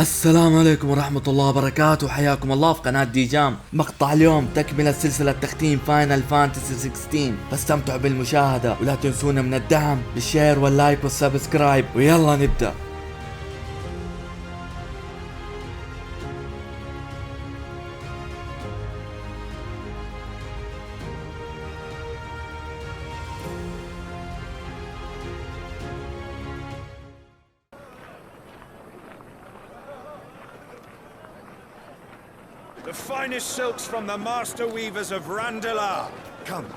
السلام عليكم ورحمة الله وبركاته، حياكم الله في قناة دي جام. مقطع اليوم تكملة سلسلة تختيم فاينل فانتسي 16، فاستمتعوا بالمشاهدة ولا تنسونا من الدعم بالشير واللايك والسبسكرايب، ويلا نبدأ. The finest silks from the master weavers of Randalar. Come,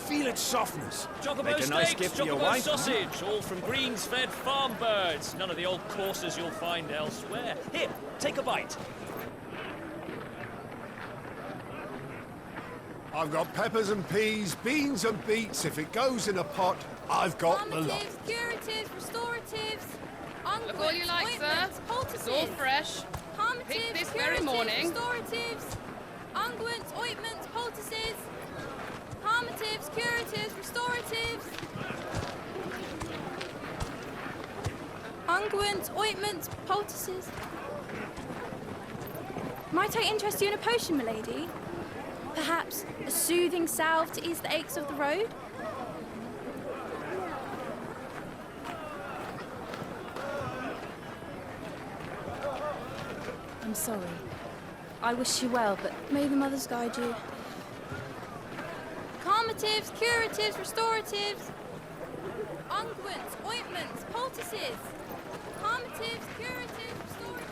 feel its softness. Chocobo steaks, chocobo sausage, all from greens-fed farm birds. None of the old courses you'll find elsewhere. Here, take a bite. I've got peppers and peas, beans and beets. If it goes in a pot, I've got the lot. Curatives, restoratives, look all you like, sir. It's all fresh. Picked this very morning. Restoratives, unguents, ointments, poultices, palmatives, curatives, restoratives, unguents, ointments, poultices. Might I interest you in a potion, milady? Perhaps a soothing salve to ease the aches of the road? I'm sorry. I wish you well, but may the mothers guide you. Calmatives, curatives, restoratives, unguents, ointments, poultices. Calmatives, curatives, restoratives.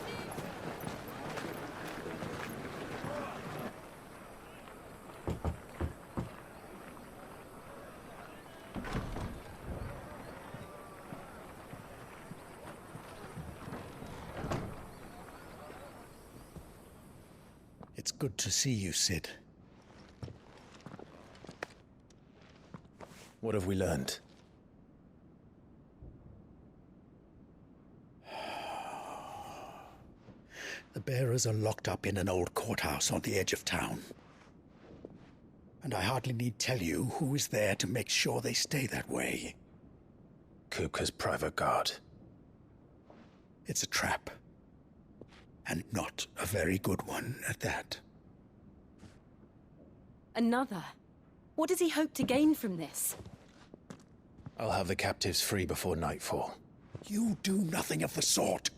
It's good to see you, Sid. What have we learned? The bearers are locked up in an old courthouse on the edge of town. And I hardly need tell you who is there to make sure they stay that way. Kupka's private guard. It's a trap. And not a very good one at that. Another? What does he hope to gain from this? I'll have the captives free before nightfall. You do nothing of the sort.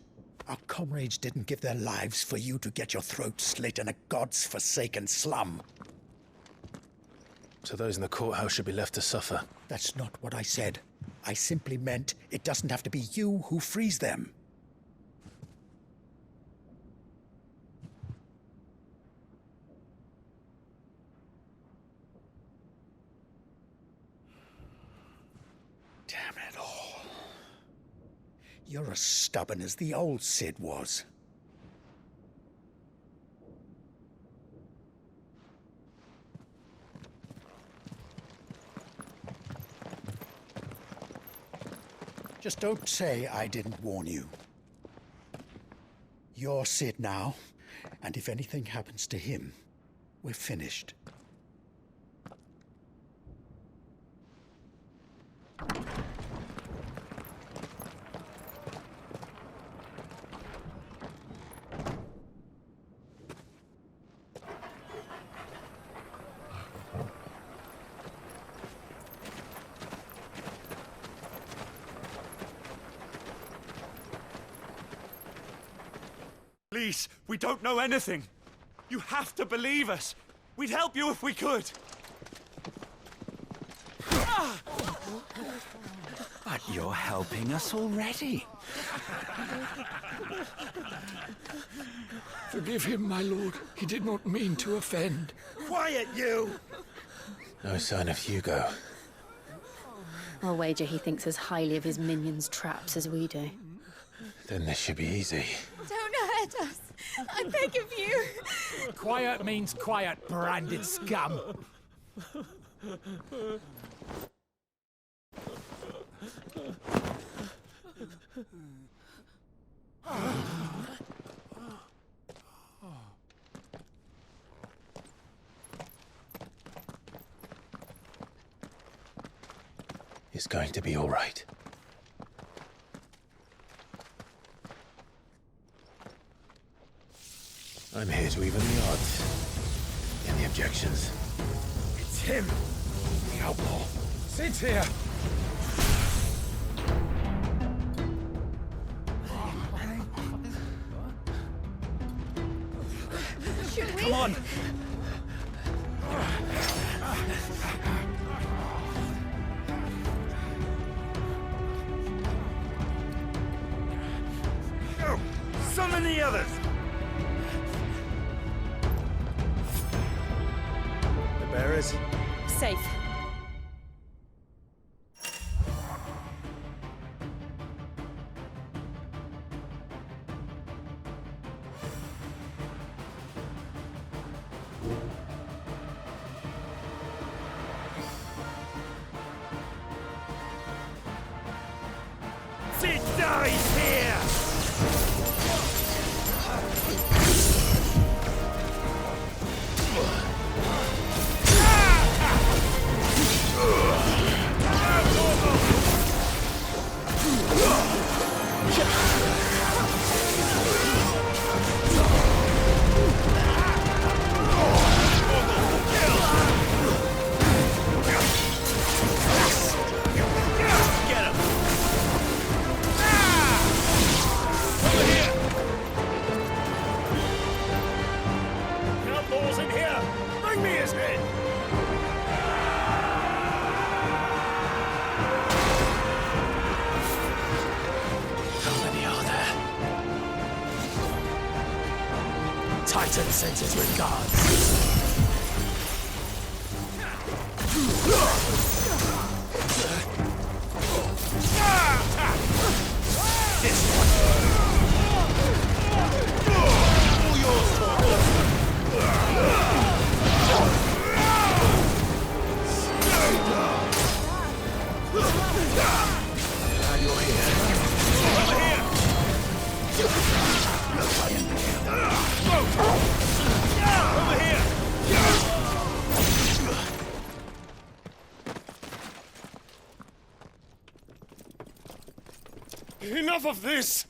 Our comrades didn't give their lives for you to get your throat slit in a god's-forsaken slum. So those in the courthouse should be left to suffer. That's not what I said. I simply meant it doesn't have to be you who frees them. Damn it all. You're as stubborn as the old Sid was. Just don't say I didn't warn you. You're Sid now, and if anything happens to him, we're finished. Please, we don't know anything. You have to believe us. We'd help you if we could. But you're helping us already. Forgive him, my lord. He did not mean to offend. Quiet, you! No sign of Hugo. I'll wager he thinks as highly of his minions' traps as we do. Then this should be easy. Don't hurt us. I beg of you. Quiet means quiet, branded scum. It's going to be all right. I'm here to even the odds. Any objections? It's him, the outlaw. Sit here. Come on. Go! Summon the others! The bearers? Safe. It dies here! Titan sends his regards. Enough of this!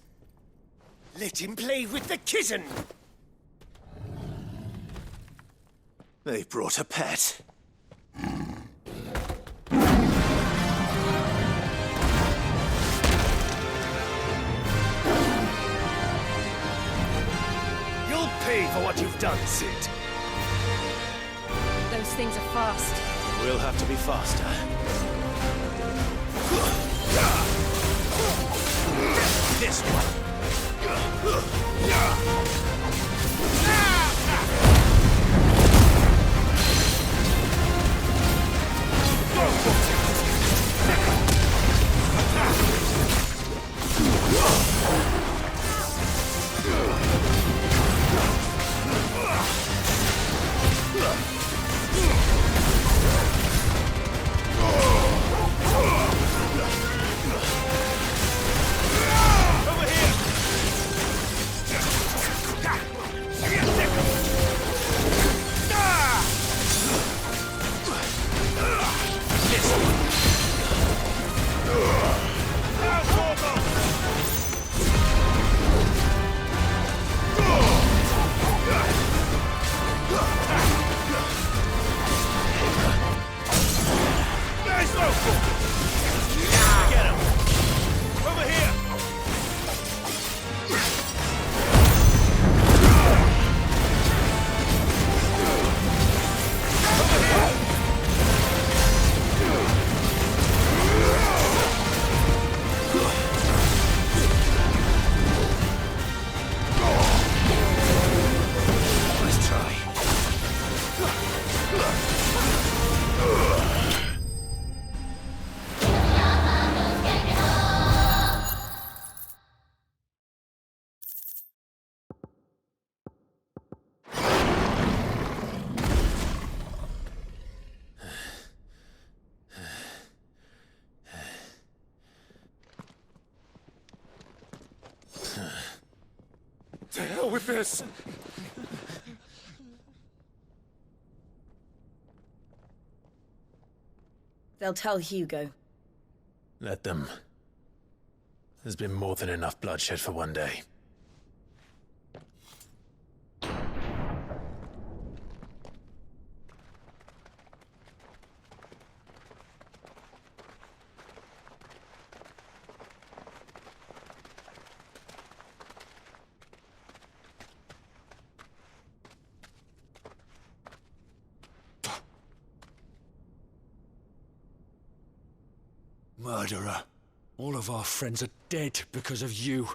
Let him play with the kitten! They brought a pet. You'll pay for what you've done, Sid. Those things are fast. We'll have to be faster. This one. To hell with this! They'll tell Hugo. Let them. There's been more than enough bloodshed for one day. Murderer. All of our friends are dead because of you.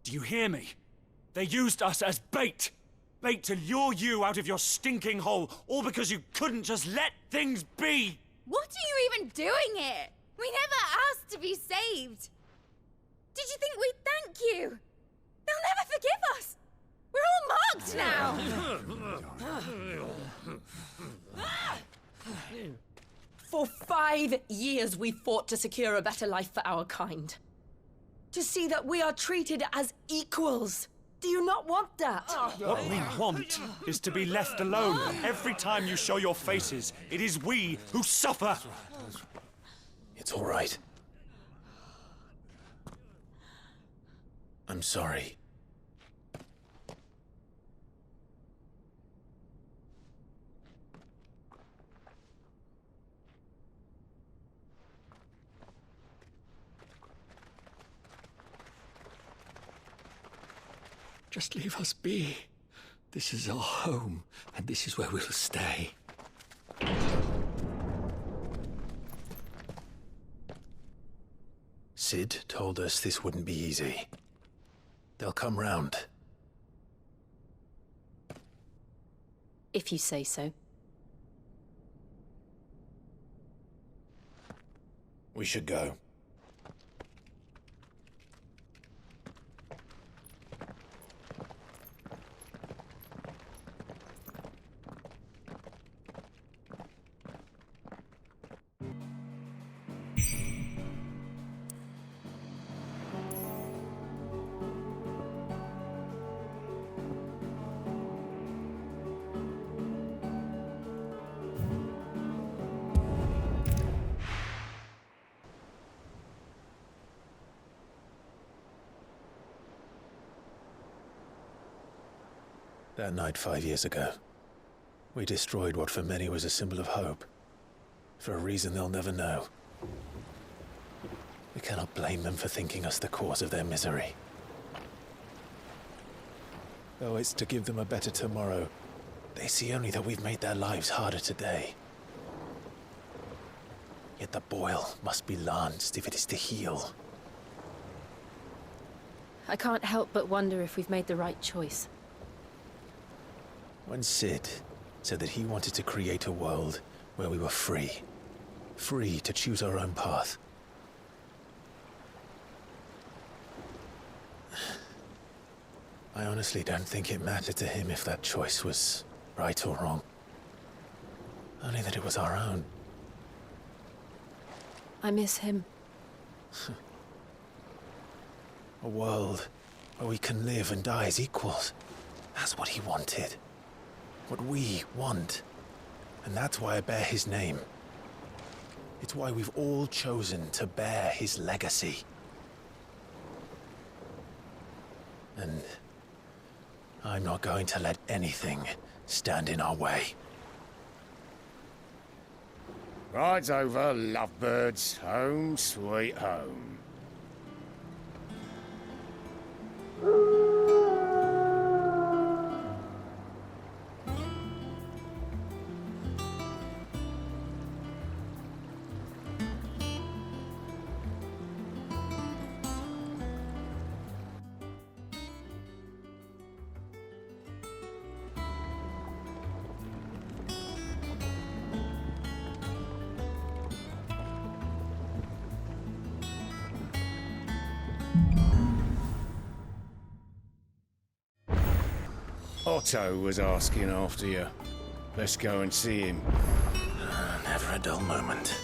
Do you hear me? They used us as bait. Bait to lure you out of your stinking hole, all because you couldn't just let things be. What are you even doing here? We never asked to be saved. Did you think we'd thank you? They'll never forgive us. We're all marked now. For 5 years we fought to secure a better life for our kind. To see that we are treated as equals. Do you not want that? What we want is to be left alone. Every time you show your faces, it is we who suffer. It's all right. I'm sorry. Just leave us be. This is our home, and this is where we'll stay. Sid told us this wouldn't be easy. They'll come round. If you say so. We should go. That night 5 years ago, we destroyed what for many was a symbol of hope. For a reason they'll never know. We cannot blame them for thinking us the cause of their misery. Though it's to give them a better tomorrow, they see only that we've made their lives harder today. Yet the boil must be lanced if it is to heal. I can't help but wonder if we've made the right choice. When Sid said that he wanted to create a world where we were free. Free to choose our own path. I honestly don't think it mattered to him if that choice was right or wrong. Only that it was our own. I miss him. A world where we can live and die as equals. That's what he wanted. What we want. And that's why I bear his name. It's why we've all chosen to bear his legacy. And I'm not going to let anything stand in our way. Rides over, lovebirds. Home, sweet home. Otto was asking after you. Let's go and see him. Never a dull moment.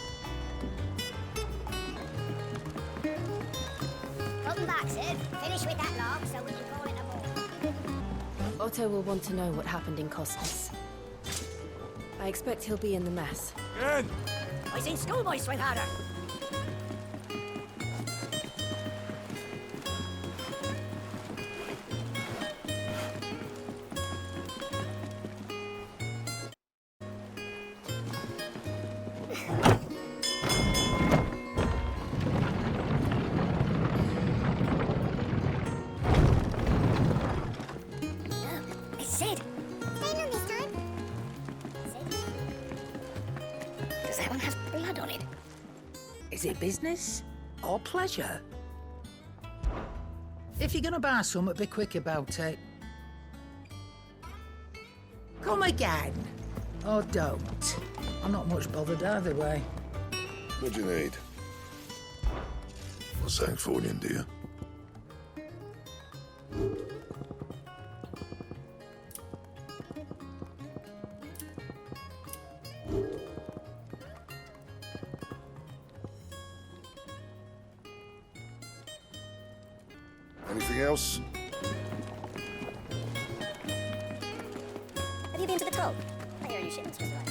Come back, Sid. Finish with that log so we can go in the morning. Otto will want to know what happened in Costas. I expect he'll be in the mess. Good. I seen schoolboys swim harder. Is it business or pleasure? If you're gonna buy something, be quick about it. Come again. Or don't. I'm not much bothered either way. What do you need? What's that for you, dear? Anything else? Have you been to the Tog? I hear your shipments was right.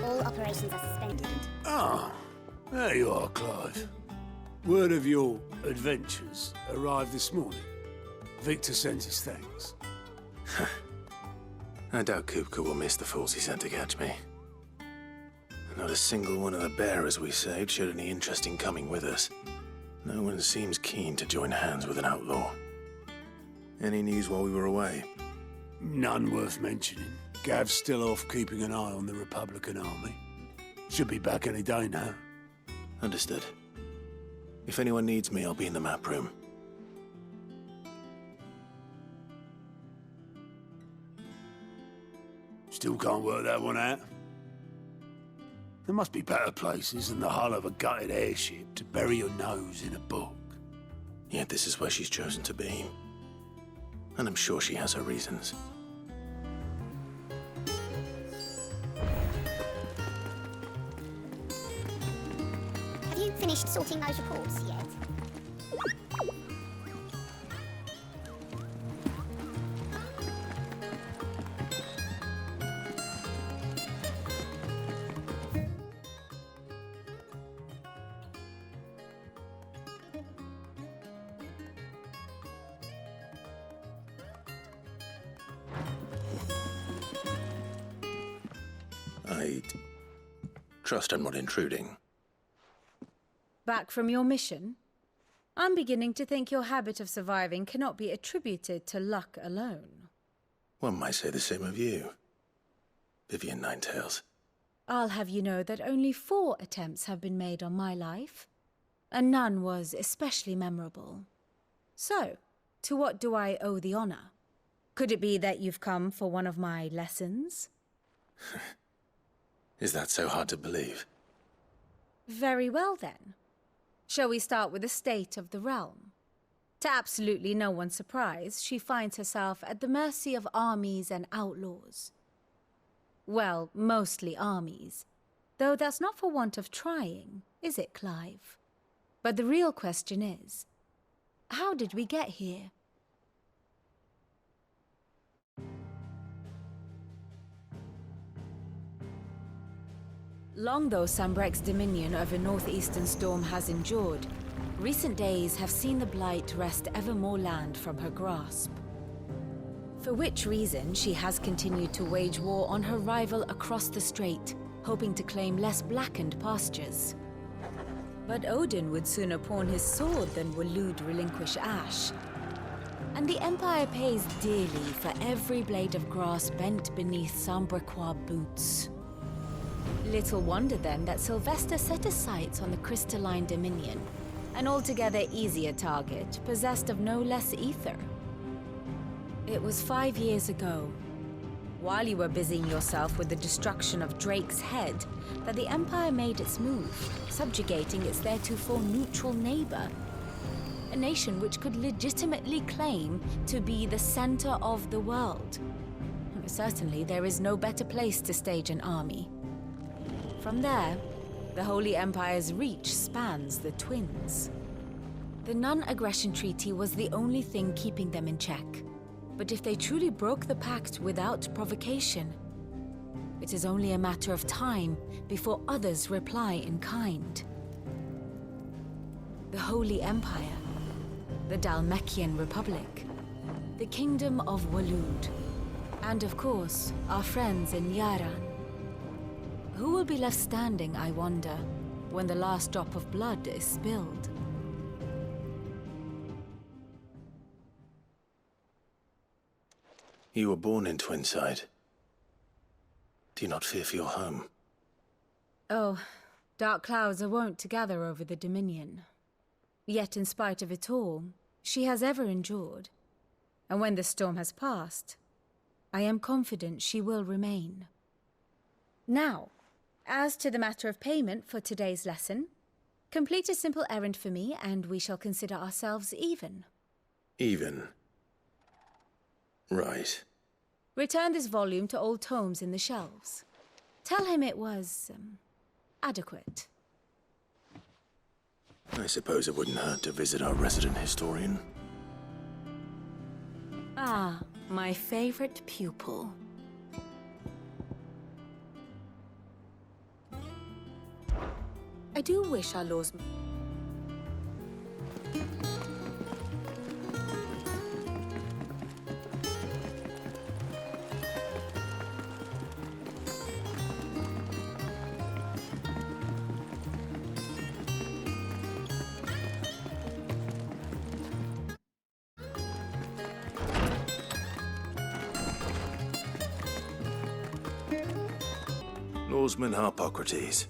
All operations are suspended. Ah, there you are, Clive. Word of your adventures arrived this morning. Victor sends his thanks. I doubt Kupka will miss the fools he sent to catch me. Not a single one of the bearers we saved showed any interest in coming with us. No one seems keen to join hands with an outlaw. Any news while we were away? None worth mentioning. Gav's still off keeping an eye on the Republican army. Should be back any day now. Understood. If anyone needs me, I'll be in the map room. Still can't work that one out. There must be better places than the hull of a gutted airship to bury your nose in a book. Yet this is where she's chosen to be. And I'm sure she has her reasons. Have you finished sorting those reports yet? I trust I'm not intruding. Back from your mission? I'm beginning to think your habit of surviving cannot be attributed to luck alone. One might say the same of you, Vivian Ninetails. I'll have you know that only 4 attempts have been made on my life, and none was especially memorable. So, to what do I owe the honor? Could it be that you've come for one of my lessons? Is that so hard to believe? Very well then. Shall we start with the state of the realm? To absolutely no one's surprise, she finds herself at the mercy of armies and outlaws. Well, mostly armies. Though that's not for want of trying, is it, Clive? But the real question is, how did we get here? Long though Sambrek's dominion over northeastern Storm has endured, recent days have seen the Blight wrest ever more land from her grasp. For which reason she has continued to wage war on her rival across the strait, hoping to claim less blackened pastures. But Odin would sooner pawn his sword than Waloed relinquish Ash. And the Empire pays dearly for every blade of grass bent beneath Sambrequois boots. Little wonder then that Sylvester set his sights on the crystalline dominion, an altogether easier target, possessed of no less ether. It was 5 years ago, while you were busying yourself with the destruction of Drake's head, that the Empire made its move, subjugating its theretofore neutral neighbor. a nation which could legitimately claim to be the center of the world. Certainly, there is no better place to stage an army. From there, the Holy Empire's reach spans the Twins. The non-aggression treaty was the only thing keeping them in check. But if they truly broke the pact without provocation, it is only a matter of time before others reply in kind. The Holy Empire, the Dhalmekian Republic, the Kingdom of Waloed, and of course, our friends in Yaran. Who will be left standing, I wonder, when the last drop of blood is spilled? You were born in Twinside. Do you not fear for your home? Oh, dark clouds are wont to gather over the Dominion. Yet in spite of it all, she has ever endured. And when the storm has passed, I am confident she will remain. Now, as to the matter of payment for today's lesson, complete a simple errand for me and we shall consider ourselves even. Even? Right. Return this volume to old tomes in the shelves. Tell him it was, adequate. I suppose it wouldn't hurt to visit our resident historian. Ah, my favorite pupil. I do wish our laws... Lawsman Harpocrates.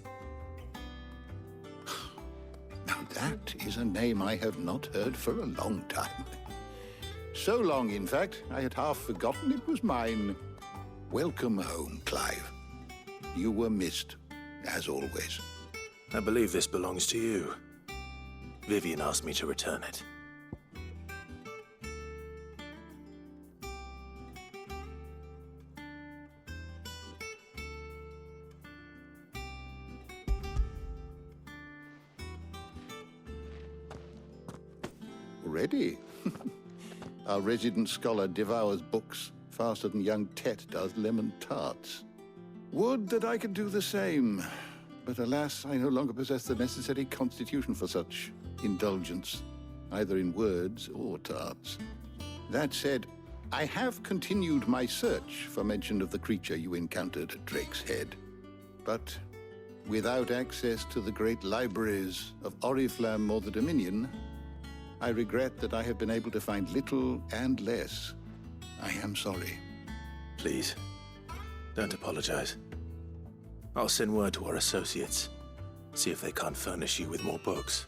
Now that is a name I have not heard for a long time. So long, in fact, I had half forgotten it was mine. Welcome home, Clive. You were missed, as always. I believe this belongs to you. Vivian asked me to return it. Already? Our resident scholar devours books faster than young Tet does lemon tarts. Would that I could do the same. But alas, I no longer possess the necessary constitution for such indulgence, either in words or tarts. That said, I have continued my search for mention of the creature you encountered at Drake's Head. But without access to the great libraries of Oriflamme or the Dominion, I regret that I have been able to find little and less. I am sorry. Please, don't apologize. I'll send word to our associates. See if they can't furnish you with more books.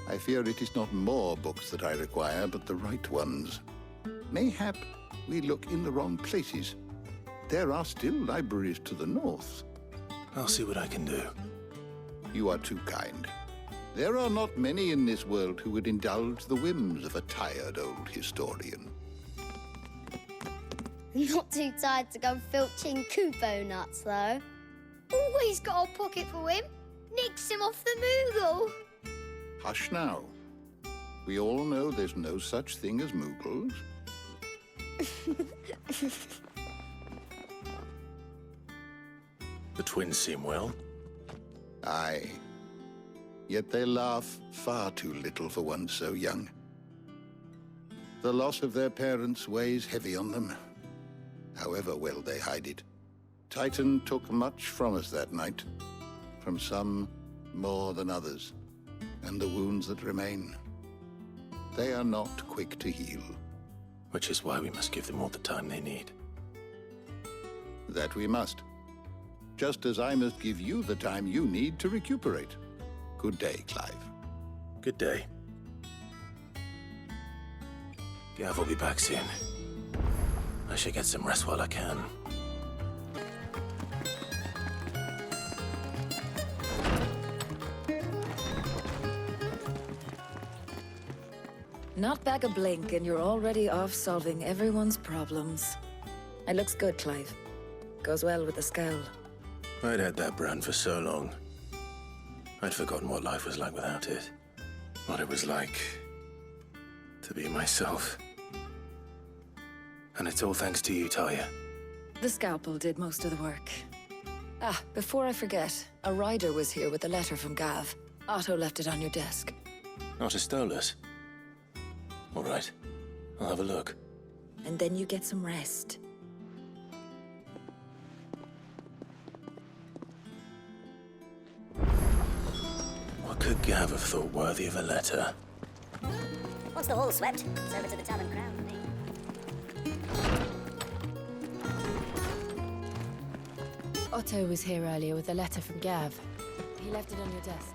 I fear it is not more books that I require, but the right ones. Mayhap we look in the wrong places. There are still libraries to the north. I'll see what I can do. You are too kind. There are not many in this world who would indulge the whims of a tired old historian. Not too tired to go filching Kupo nuts, though. Always got a pocket for him. Nicks him off the Moogle. Hush now. We all know there's no such thing as Moogles. The twins seem well. Aye. Yet they laugh far too little for one so young. The loss of their parents weighs heavy on them, however well they hide it. Titan took much from us that night, from some more than others, and the wounds that remain, they are not quick to heal. Which is why we must give them all the time they need. That we must. Just as I must give you the time you need to recuperate. Good day, Clive. Good day. Gav will be back soon. I should get some rest while I can. Not back a blink and you're already off solving everyone's problems. It looks good, Clive. Goes well with the scowl. I'd had that brand for so long. I'd forgotten what life was like without it. What it was like to be myself. And it's all thanks to you, Talia. The scalpel did most of the work. Ah, before I forget, a rider was here with a letter from Gav. Otto left it on your desk. Not a stolus. All right, I'll have a look. And then you get some rest. What could Gav have thought worthy of a letter? Once the hall's swept, it's over to the Talon Crown for me. Otto was here earlier with a letter from Gav. He left it on your desk.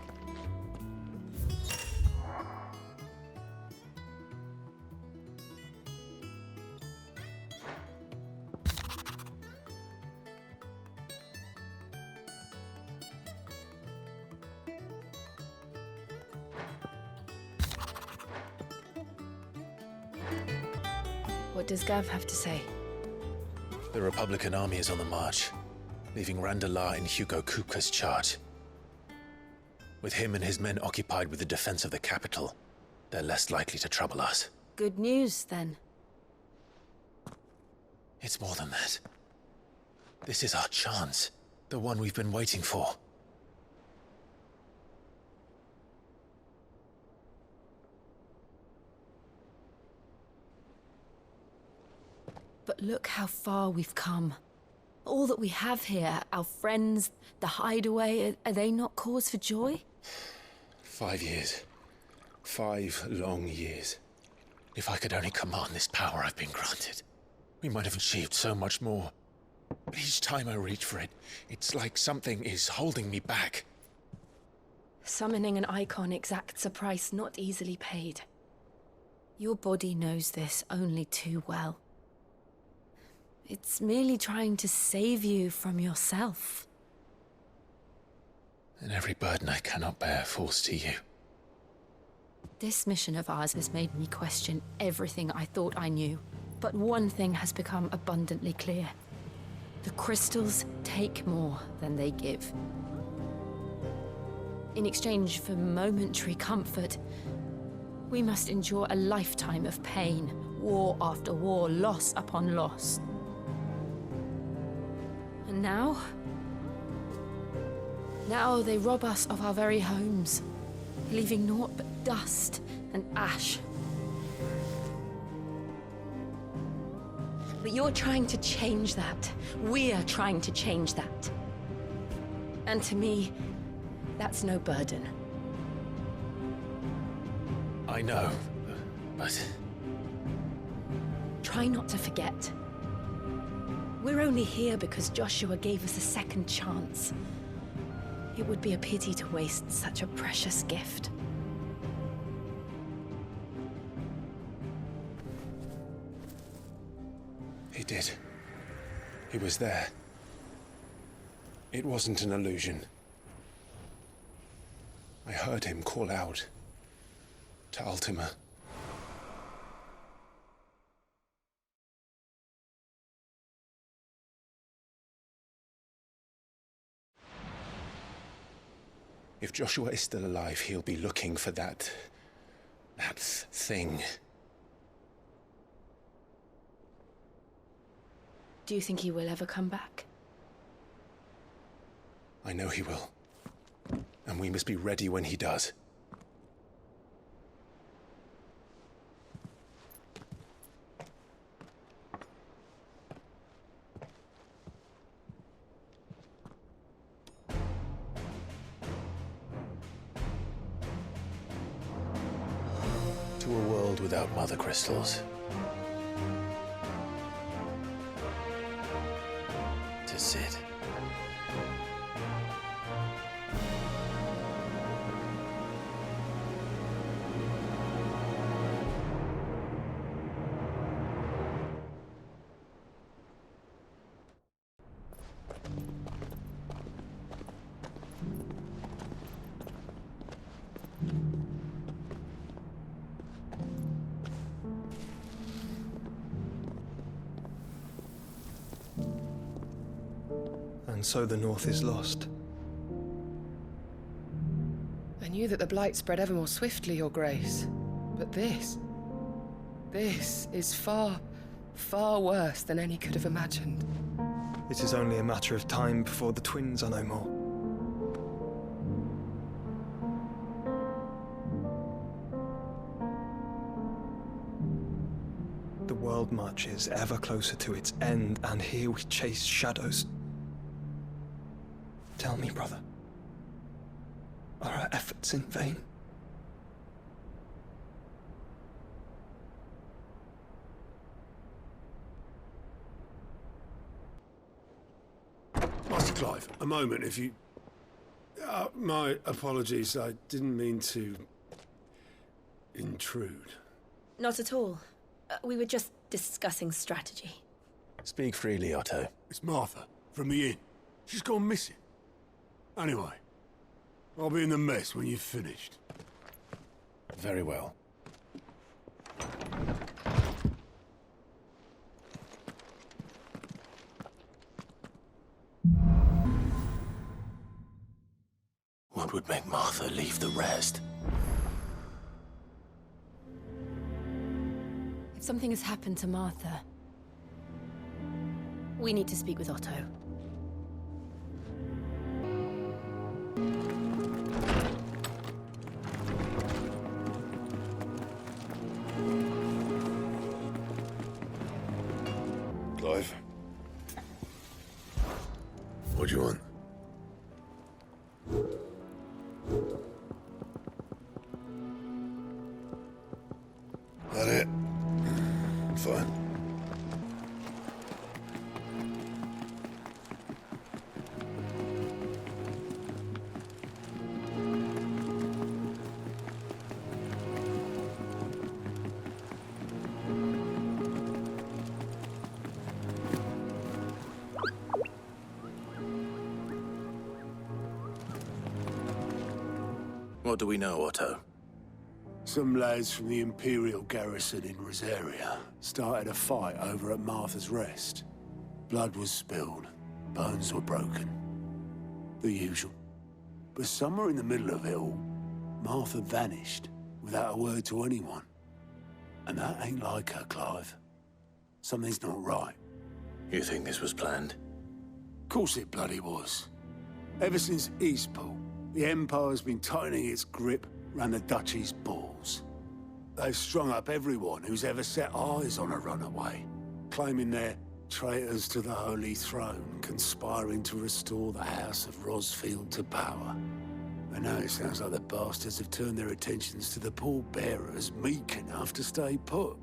What does Gav have to say? The Republican army is on the march, leaving Randalar in Hugo Kupka's charge. With him and his men occupied with the defense of the capital, they're less likely to trouble us. Good news, then. It's more than that. This is our chance, the one we've been waiting for. But look how far we've come. All that we have here, our friends, the hideaway, are they not cause for joy? 5 years. 5 long years. If I could only command this power I've been granted, we might have achieved so much more. But each time I reach for it, it's like something is holding me back. Summoning an icon exacts a price not easily paid. Your body knows this only too well. It's merely trying to save you from yourself. And every burden I cannot bear falls to you. This mission of ours has made me question everything I thought I knew. But one thing has become abundantly clear. The crystals take more than they give. In exchange for momentary comfort, we must endure a lifetime of pain, war after war, loss upon loss. And now they rob us of our very homes, leaving naught but dust and ash. But you're trying to change that. We're trying to change that. And to me, that's no burden. I know, but... Try not to forget. We're only here because Joshua gave us a second chance. It would be a pity to waste such a precious gift. He did. He was there. It wasn't an illusion. I heard him call out to Ultima. If Joshua is still alive, he'll be looking for that thing. Do you think he will ever come back? I know he will. And we must be ready when he does. To a world without mother crystals. To Sid. And so the North is lost. I knew that the Blight spread ever more swiftly, Your Grace. But this is far, far worse than any could have imagined. It is only a matter of time before the twins are no more. The world marches ever closer to its end, and here we chase shadows. Tell me, brother, are our efforts in vain? Master Clive, a moment, if you... my apologies, I didn't mean to... intrude. Not at all. We were just discussing strategy. Speak freely, Otto. It's Martha, from the inn. She's gone missing. Anyway, I'll be in the mess when you've finished. Very well. What would make Martha leave the rest? If something has happened to Martha, we need to speak with Otto. Clive? What do you want? That it? Fine. What do we know, Otto? Some lads from the Imperial garrison in Rosaria started a fight over at Martha's Rest. Blood was spilled, bones were broken. The usual. But somewhere in the middle of it all, Martha vanished without a word to anyone. And that ain't like her, Clive. Something's not right. You think this was planned? Of course it bloody was. Ever since Eastpool, the Empire's been tightening its grip round the Duchy's balls. They've strung up everyone who's ever set eyes on a runaway, claiming they're traitors to the Holy Throne, conspiring to restore the House of Rosfield to power. And now it sounds like the bastards have turned their attentions to the pallbearers meek enough to stay put.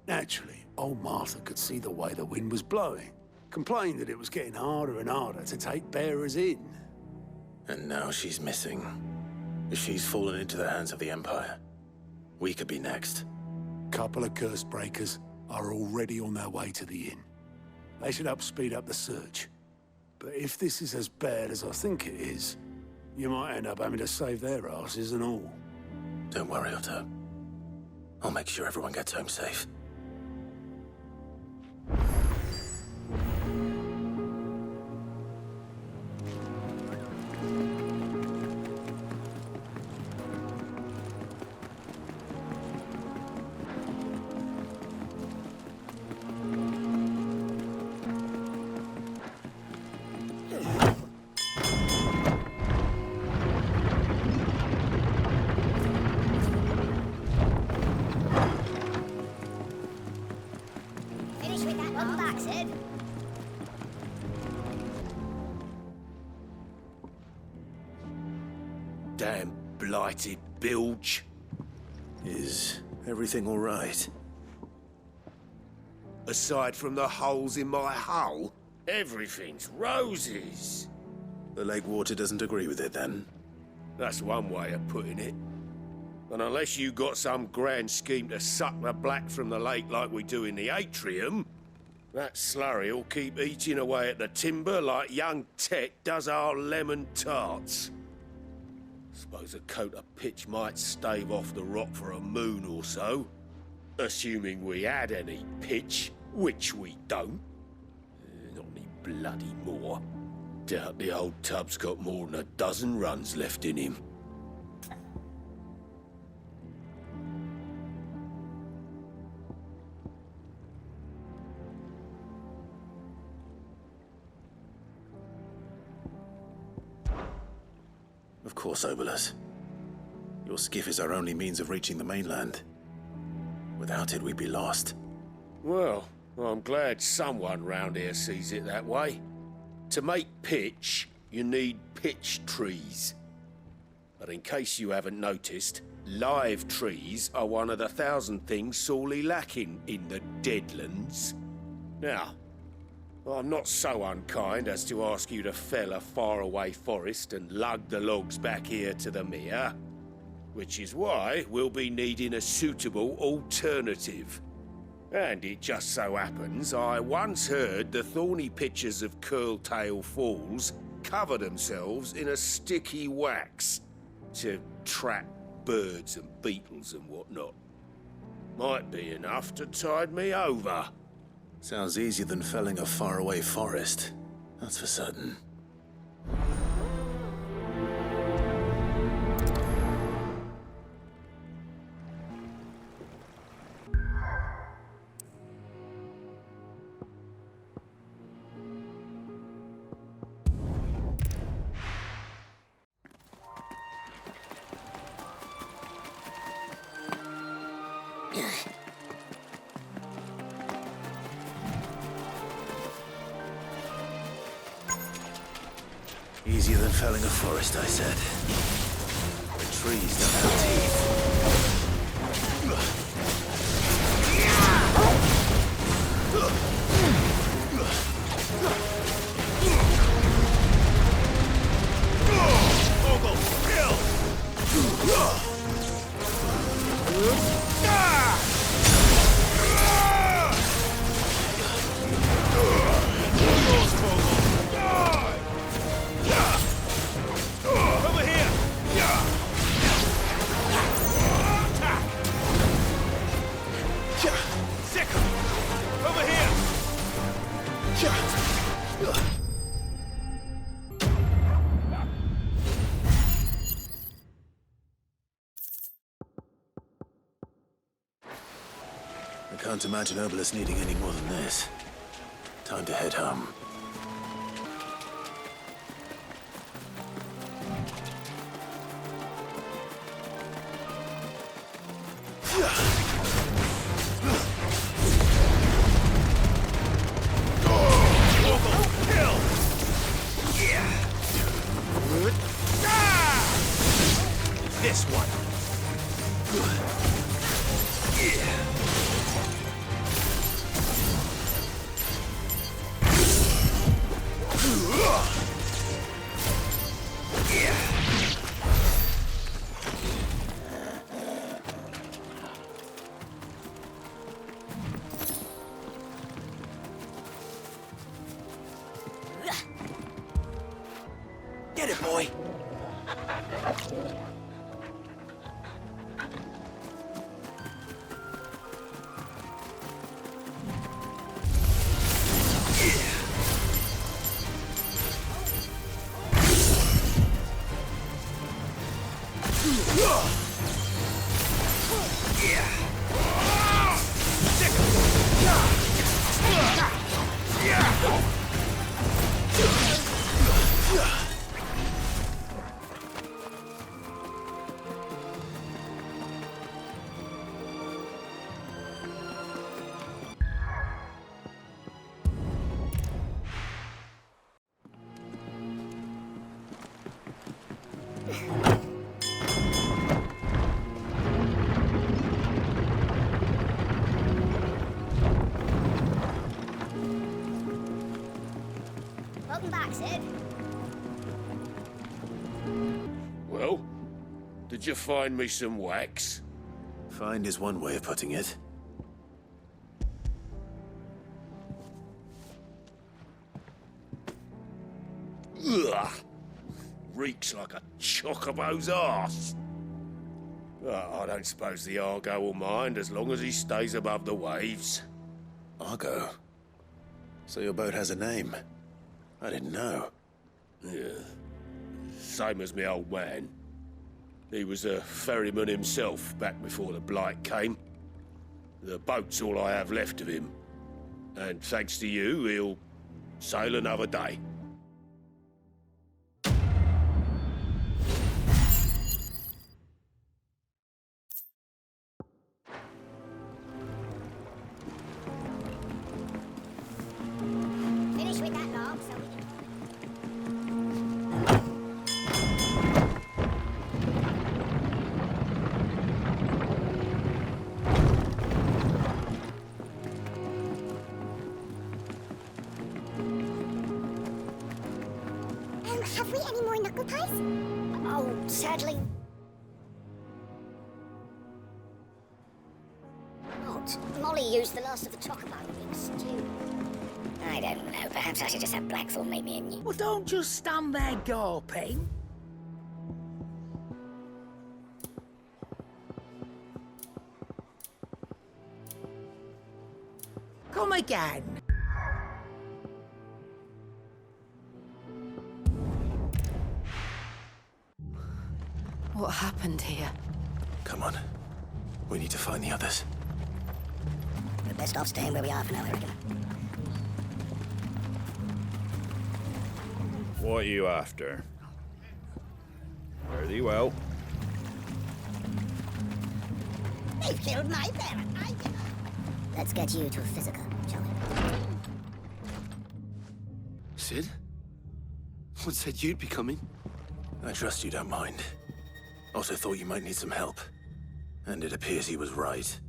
Naturally, old Martha could see the way the wind was blowing, complained that it was getting harder and harder to take bearers in. And now she's missing. If she's fallen into the hands of the Empire, we could be next. Couple of curse breakers are already on their way to the inn. They should help speed up the search. But if this is as bad as I think it is, you might end up having to save their asses and all. Don't worry, Otto. I'll make sure everyone gets home safe. Damn blighted bilge. Is everything all right? Aside from the holes in my hull, everything's roses. The lake water doesn't agree with it, then? That's one way of putting it. And unless you got some grand scheme to suck the black from the lake like we do in the atrium, that slurry'll keep eating away at the timber like young Tet does our lemon tarts. Suppose a coat of pitch might stave off the rot for a moon or so. Assuming we had any pitch, which we don't. Not any bloody more. Doubt the old tub's got more than a dozen runs left in him. Of course, Obolus. Your skiff is our only means of reaching the mainland. Without it, we'd be lost. Well, I'm glad someone round here sees it that way. To make pitch, you need pitch trees. But in case you haven't noticed, live trees are one of the 1,000 things sorely lacking in the Deadlands. Now, I'm not so unkind as to ask you to fell a faraway forest and lug the logs back here to the mere, which is why we'll be needing a suitable alternative. And it just so happens I once heard the thorny pitchers of Curltail Falls cover themselves in a sticky wax to trap birds and beetles and whatnot. Might be enough to tide me over. Sounds easier than felling a faraway forest. That's for certain. Easier than felling a forest, I said. The trees don't have teeth. I can't imagine Obolus needing any more than this. Time to head home. This one. Get it, boy! Welcome back, Sid. Well, did you find me some wax? Find is one way of putting it. Ugh! Reeks like a chocobo's arse. I don't suppose the Argo will mind as long as he stays above the waves. Argo? So your boat has a name? I didn't know. Yeah. Same as me old man. He was a ferryman himself back before the Blight came. The boat's all I have left of him. And thanks to you, he'll sail another day. Finish with that log so we can... have we any more knuckle pies? Oh, sadly... Not. Molly used the last of the chocobo in stew. I don't know. Perhaps I should just have Blackthorn make me a new... Well, don't just stand there gawping. Come again. What happened here? Come on. We need to find the others. We're best off staying where we are for now, I reckon. What are you after? Very well. They've killed my parent. Let's get you to a physical, shall we? Sid? What said you'd be coming? I trust you don't mind. Also thought you might need some help. And it appears he was right.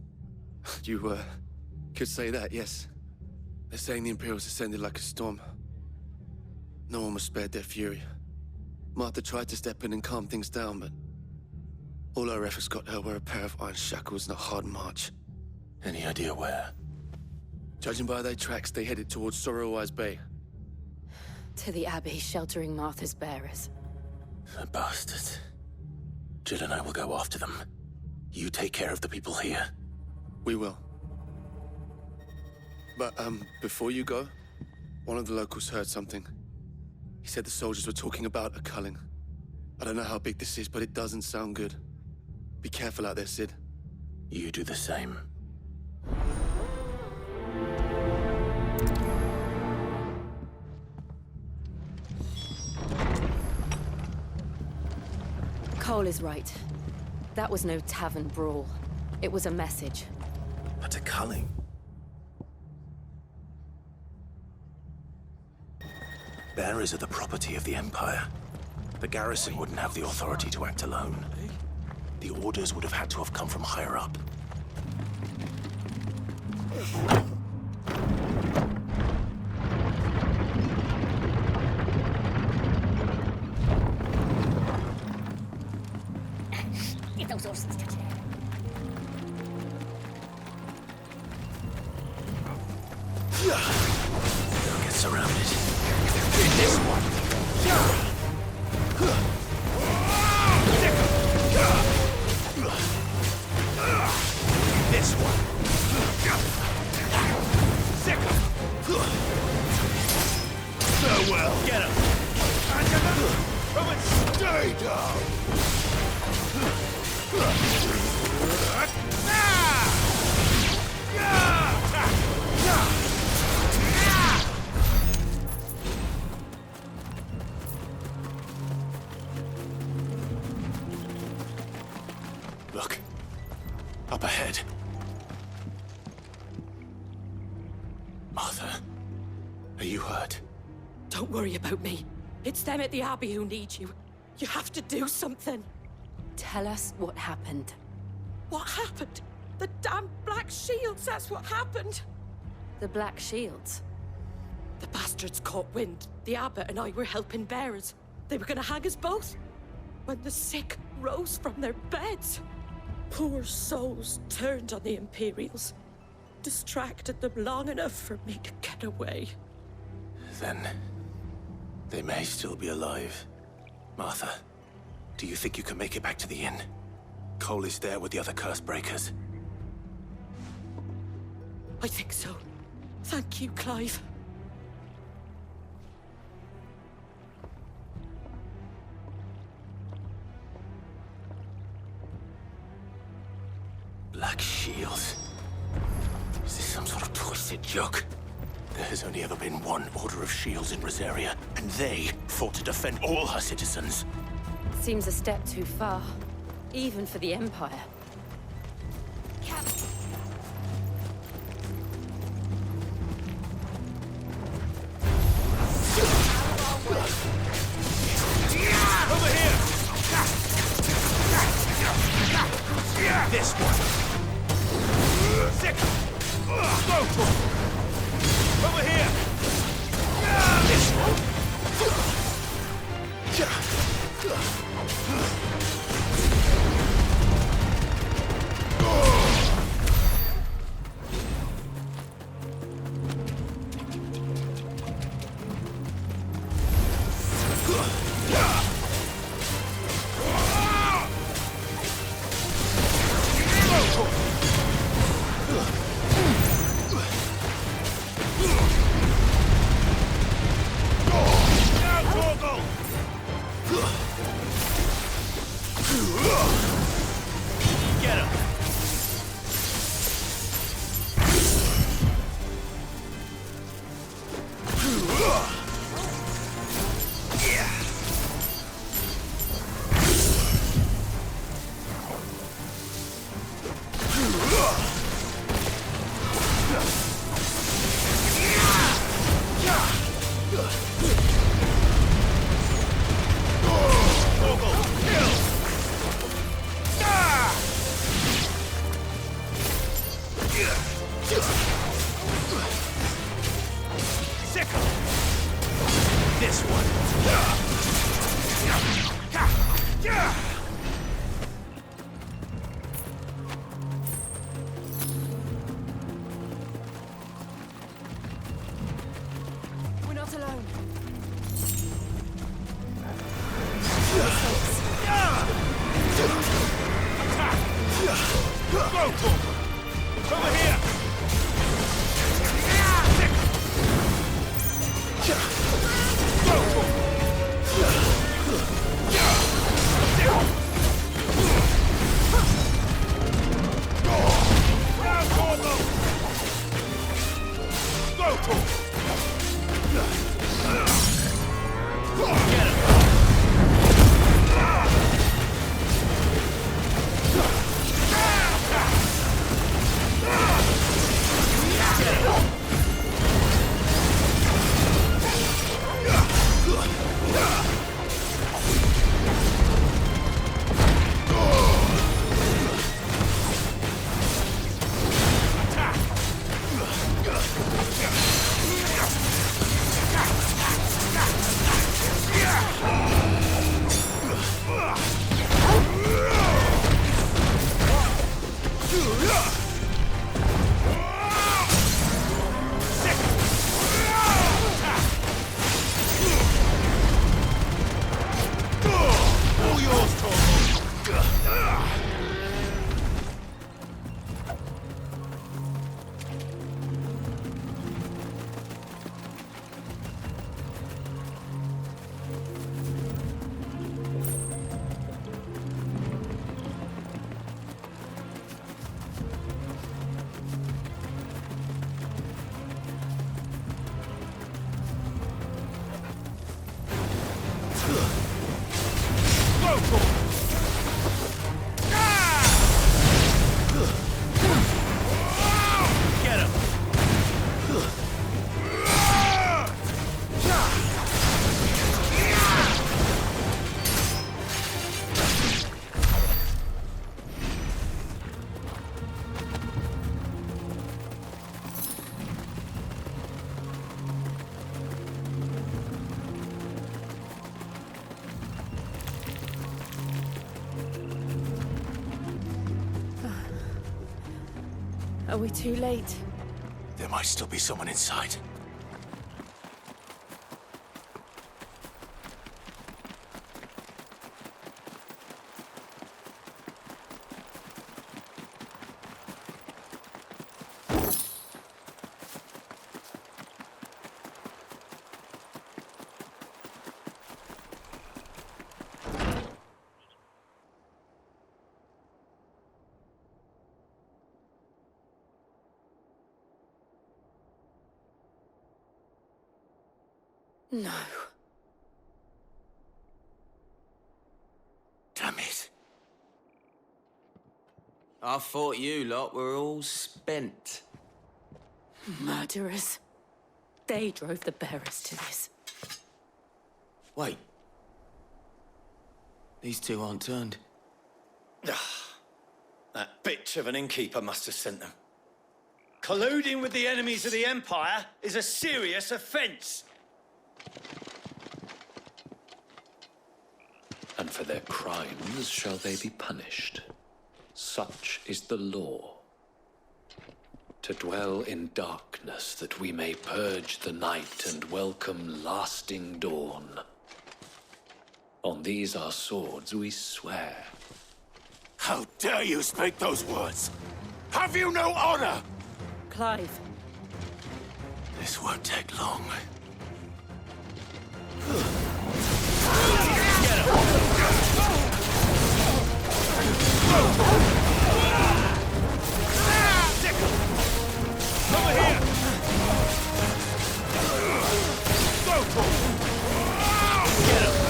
You, could say that, yes. They're saying the Imperials ascended like a storm. No one was spared their fury. Martha tried to step in and calm things down, but all her efforts got her were a pair of iron shackles and a hard march. Any idea where? Judging by their tracks, they headed towards Sorrowwise Bay. To the Abbey, sheltering Martha's bearers. The bastards. Jill and I will go after them. You take care of the people here. We will. But, before you go, one of the locals heard something. He said the soldiers were talking about a culling. I don't know how big this is, but it doesn't sound good. Be careful out there, Sid. You do the same. Cole is right. That was no tavern brawl. It was a message. But a culling? Bearers are the property of the Empire. The garrison wouldn't have the authority to act alone. The orders would have had to have come from higher up. Get those horses touching it. They'll get surrounded. This one. This one. Farewell. Get him. From it. Stay down. Look. Up ahead. Martha, are you hurt? Don't worry about me. It's them at the Abbey who need you. You have to do something. Tell us what happened. What happened? The damn Black Shields, that's what happened. The Black Shields? The bastards caught wind. The Abbot and I were helping bearers. They were gonna hang us both. When the sick rose from their beds, poor souls turned on the Imperials. Distracted them long enough for me to get away. Then they may still be alive. Martha, do you think you can make it back to the inn? Cole is there with the other curse breakers. I think so. Thank you, Clive. Look, there has only ever been one Order of Shields in Rosaria, and they fought to defend all her citizens. Seems a step too far, even for the Empire. Over here! This one! Sick! Go for it! Over here! This one! Get him! This one. We're not alone. Go, over here! Are we too late? There might still be someone inside. No. Damn it. I thought you lot were all spent. Murderers. They drove the bearers to this. Wait. These two aren't turned. That bitch of an innkeeper must have sent them. Colluding with the enemies of the Empire is a serious offence. And for their crimes shall they be punished. Such is the law. To dwell in darkness that we may purge the night and welcome lasting dawn. On these our swords we swear. How dare you speak those words? Have you no honor? Clive. This won't take long. Over here! Go for it! Get him!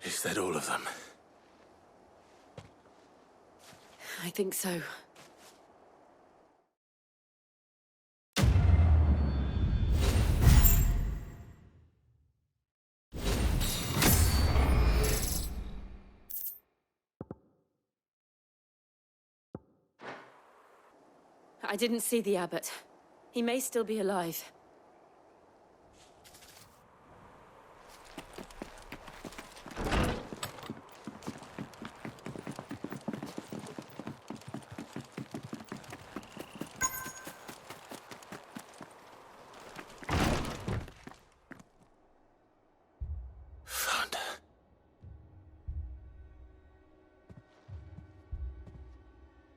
Is that all of them? I think so. I didn't see the abbot. He may still be alive.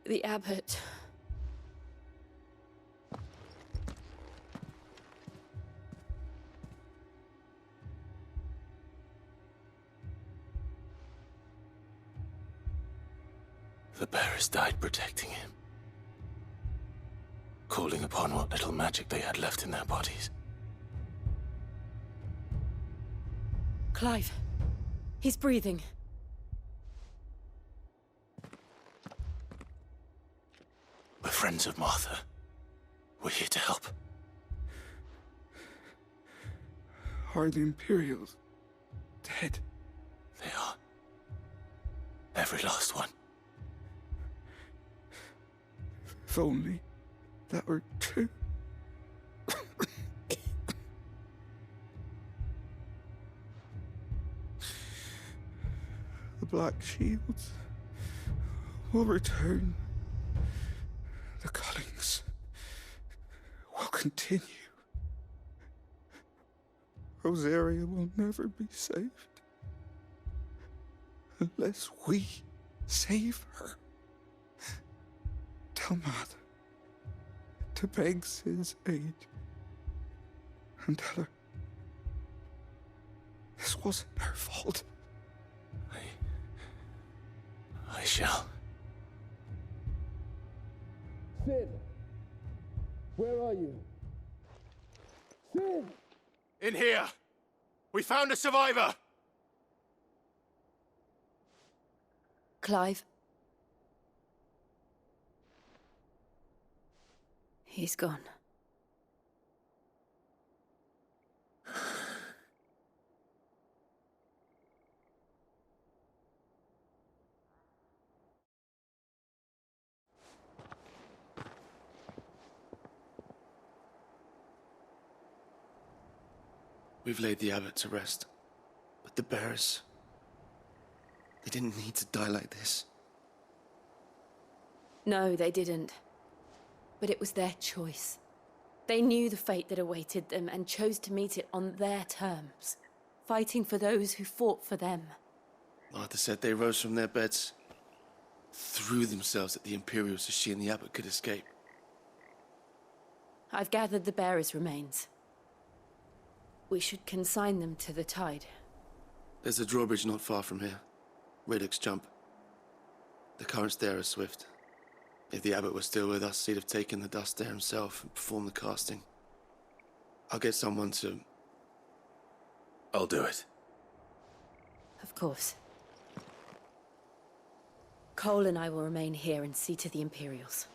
The abbot. The bearers died protecting him. Calling upon what little magic they had left in their bodies. Clive. He's breathing. We're friends of Martha. We're here to help. Are the Imperials dead? They are. Every last one. If only that were true. The Black Shields will return. The cullings will continue. Rosaria will never be saved unless we save her. Tell Mother to beg Sid's aid and tell her this wasn't her fault. I shall. Sid! Where are you? Sid! In here! We found a survivor! Clive. He's gone. We've laid the abbot to rest, but the bearers, They didn't need to die like this. No, they didn't. But it was their choice. They knew the fate that awaited them and chose to meet it on their terms, fighting for those who fought for them. Martha said they rose from their beds, threw themselves at the Imperials so she and the Abbot could escape. I've gathered the bearers' remains. We should consign them to the tide. There's a drawbridge not far from here. Riddick's jump. The currents there are swift. If the Abbot was still with us, he'd have taken the dust there himself and performed the casting. I'll get someone to... I'll do it. Of course. Cole and I will remain here and see to the Imperials.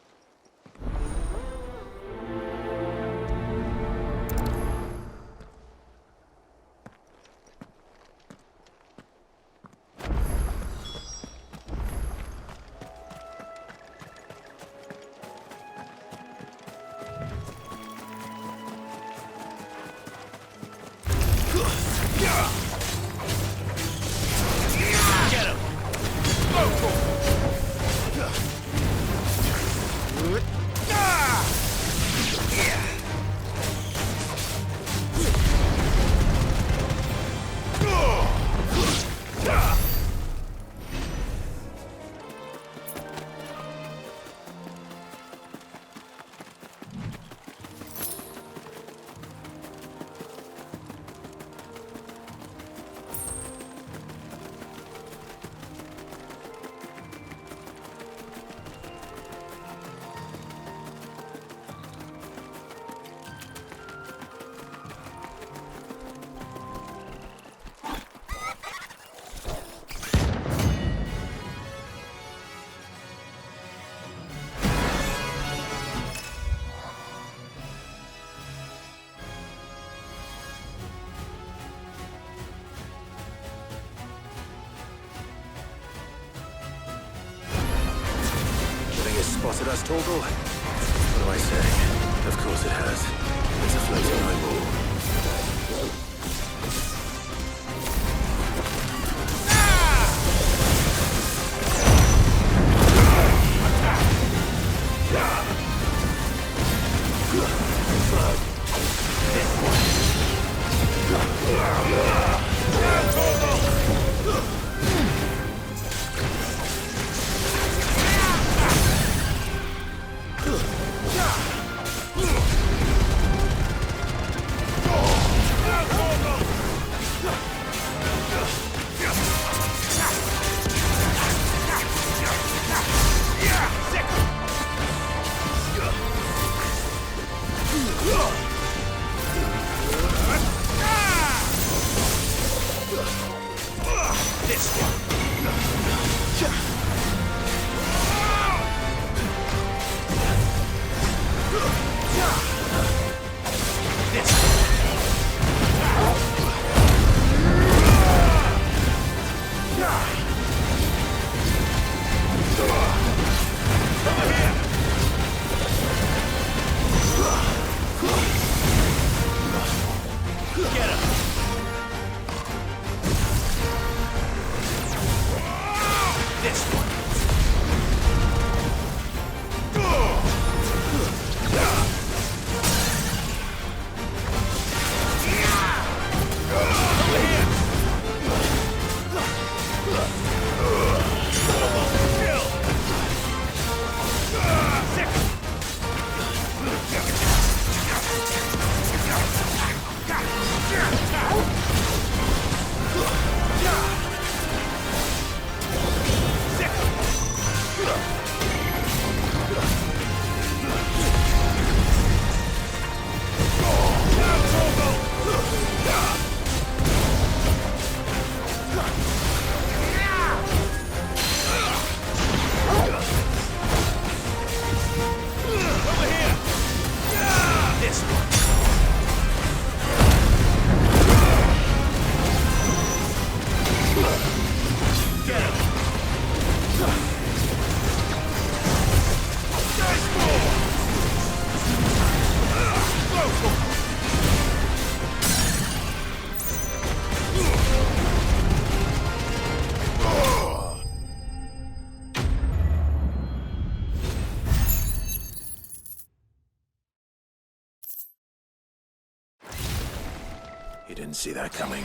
Spotted us, Torgal? What do I say? Of course it has. It's a floating eyeball. Sick! didn't see that coming.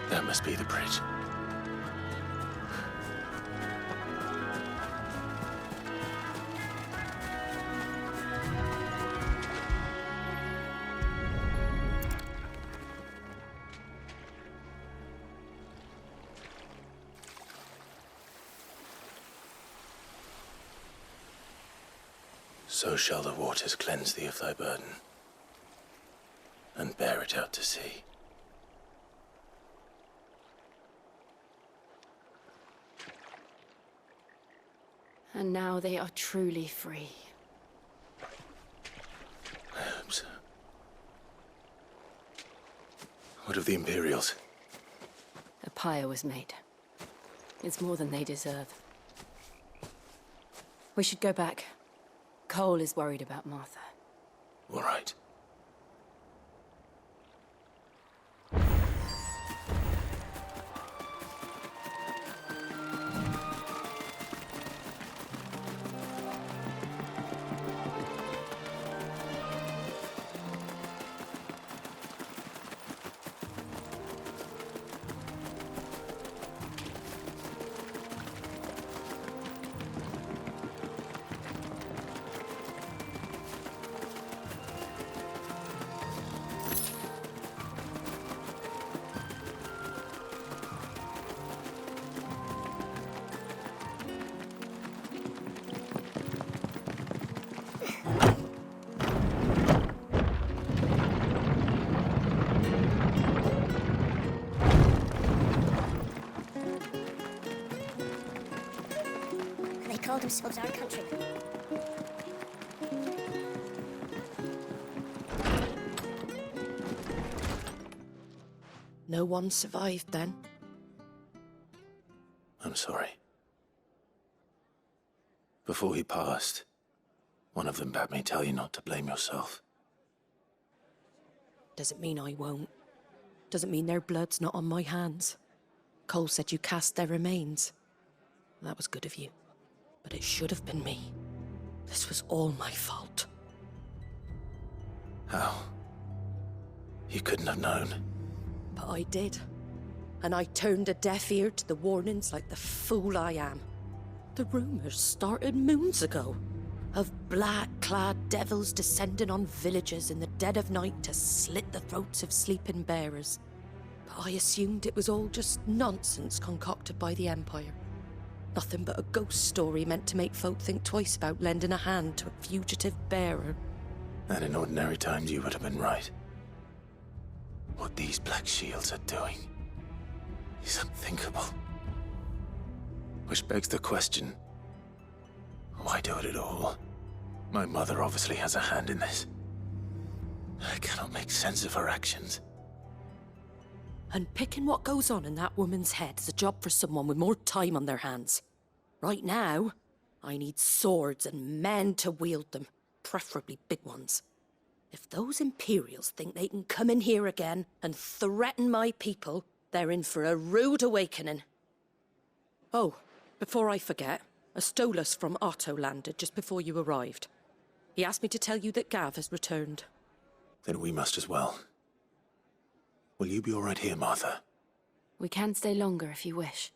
That must be the bridge. So shall the waters cleanse thee of thy burden, and bear it out to sea. And now they are truly free. I hope so. What of the Imperials? A pyre was made. It's more than they deserve. We should go back. Cole is worried about Martha. All right. Called themselves our countrymen. No one survived then? I'm sorry. Before he passed, one of them bade me tell you not to blame yourself. Doesn't mean I won't. Doesn't mean their blood's not on my hands. Cole said you cast their remains. That was good of you. But it should have been me. This was all my fault. How? You couldn't have known. But I did. And I turned a deaf ear to the warnings like the fool I am. The rumours started moons ago. Of black-clad devils descending on villages in the dead of night to slit the throats of sleeping bearers. But I assumed it was all just nonsense concocted by the Empire. Nothing but a ghost story meant to make folk think twice about lending a hand to a fugitive bearer. And in ordinary times you would have been right. What these black shields are doing is unthinkable. Which begs the question, why do it at all? My mother obviously has a hand in this. I cannot make sense of her actions. Unpicking what goes on in that woman's head is a job for someone with more time on their hands. Right now, I need swords and men to wield them, preferably big ones. If those Imperials think they can come in here again and threaten my people, they're in for a rude awakening. Oh, before I forget, a Stolas from Otto landed just before you arrived. He asked me to tell you that Gav has returned. Then we must as well. Will you be all right here, Martha? We can stay longer if you wish.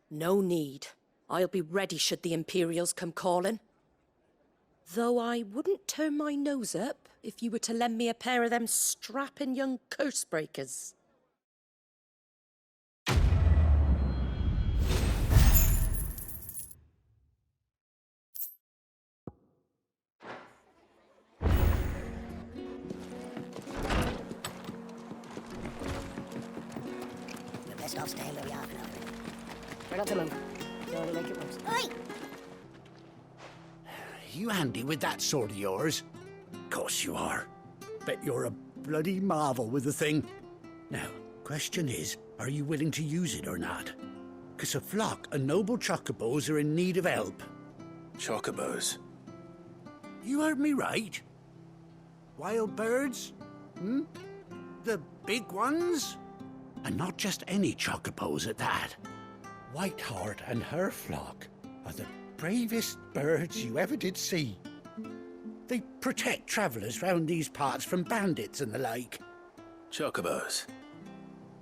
No need. I'll be ready should the Imperials come calling. Though I wouldn't turn my nose up if you were to lend me a pair of them strapping young curse breakers. best off staying where we are for now. Try not to move. You'll only make it worse. Oi! You handy with that sword of yours? Course you are. Bet you're a bloody marvel with the thing. Now, question is, are you willing to use it or not? 'Cause a flock of noble chocobos are in need of help. Chocobos? You heard me right. Wild birds? The big ones? And not just any chocobos at that. Whiteheart and her flock are the bravest birds you ever did see. They protect travellers round these parts from bandits and the like. Chocobos?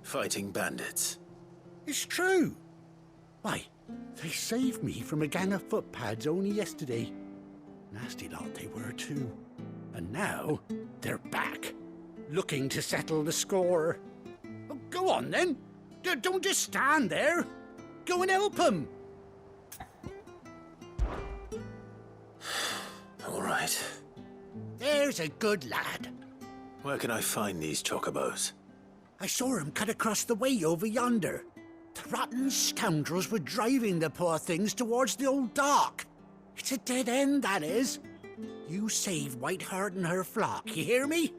Fighting bandits? It's true. Why, they saved me from a gang of footpads only yesterday. Nasty lot they were too. And now they're back, looking to settle the score. Oh, go on then. Don't just stand there. Go and help them. All right. There's a good lad. Where can I find these chocobos? I saw him cut across the way over yonder. The rotten scoundrels were driving the poor things towards the old dock. It's a dead end, that is. You save Whiteheart and her flock, you hear me?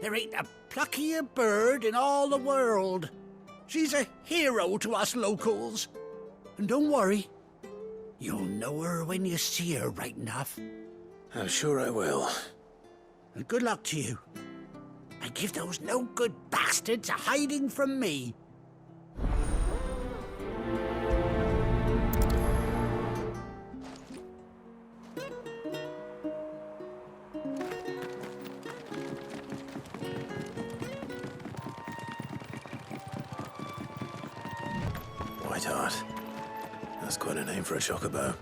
There ain't a pluckier bird in all the world. She's a hero to us locals. And don't worry, you'll know her when you see her right enough. I'm sure I will. And good luck to you. And give those no-good bastards a hiding from me. Whiteheart. That's quite a name for a chocobo.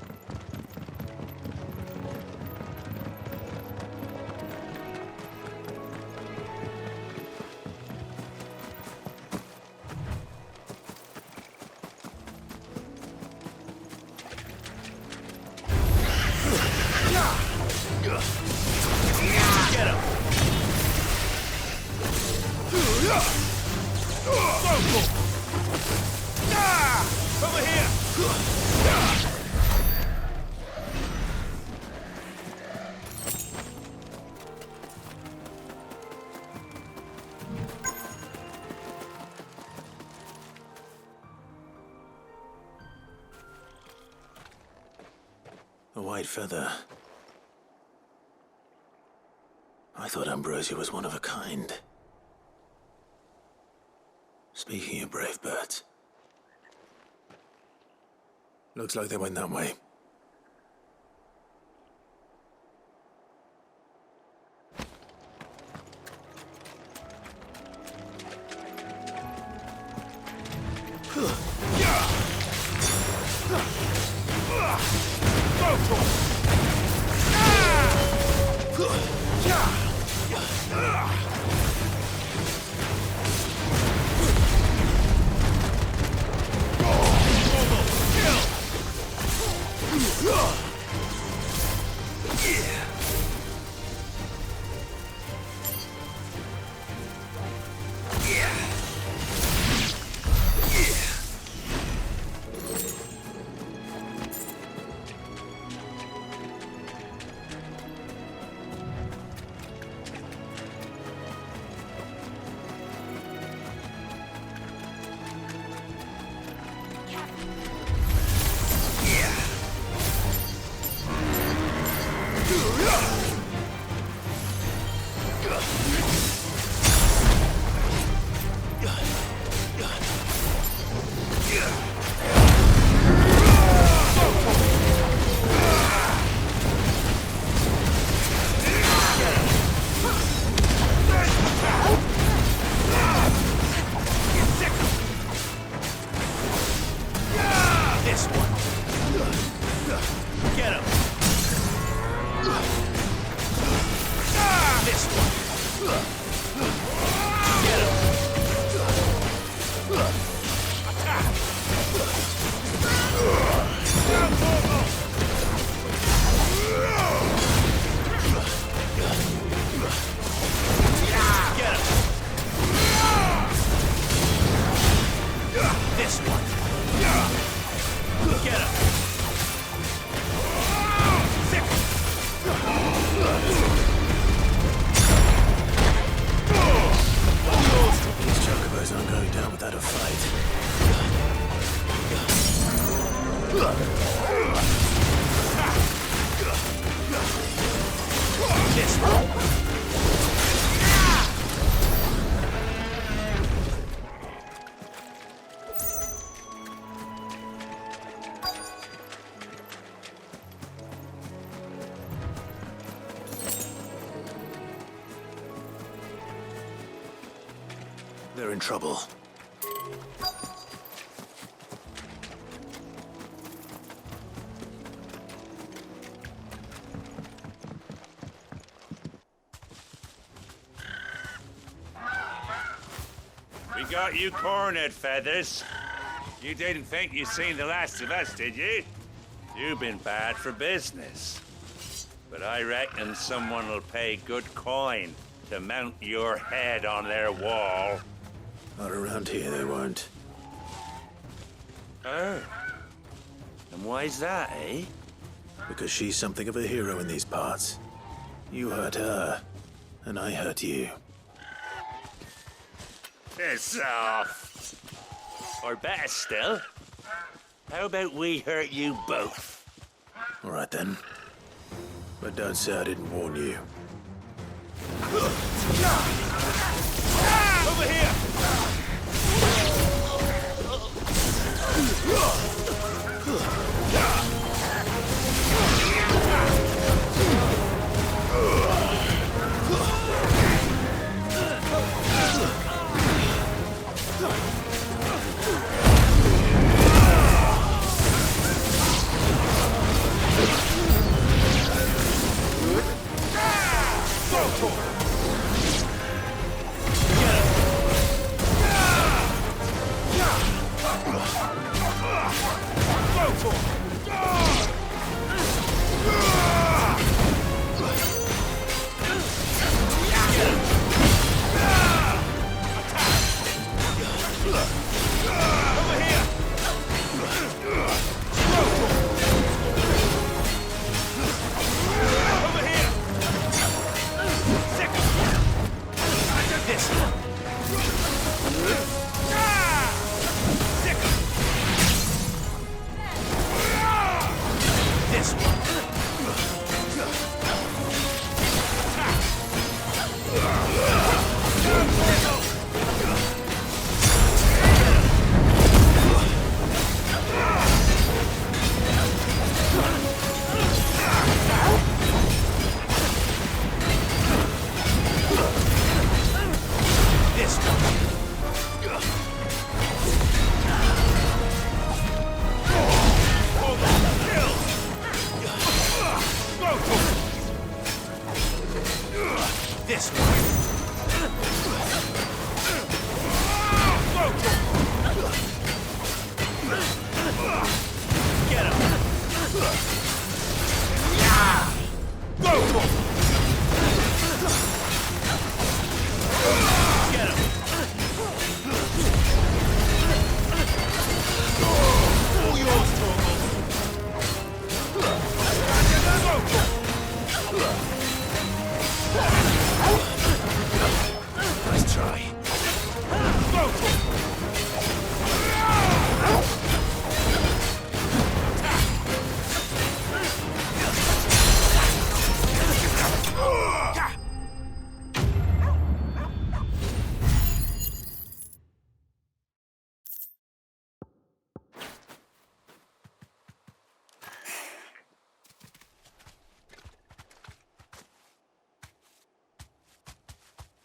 Get him! Over here! A white feather. I thought Ambrosia was one of a kind. Speaking of brave birds, looks like they went that way. This one. They're in trouble. We got you cornered, Feathers. You didn't think you'd seen the last of us, did you? You've been bad for business. But I reckon someone will pay good coin to mount your head on their wall. Not around here, they won't. Oh. And why's that, eh? Because she's something of a hero in these parts. You hurt her, and I hurt you. Piss off. Or better still, how about we hurt you both? All right then. But don't say I didn't warn you. Over here!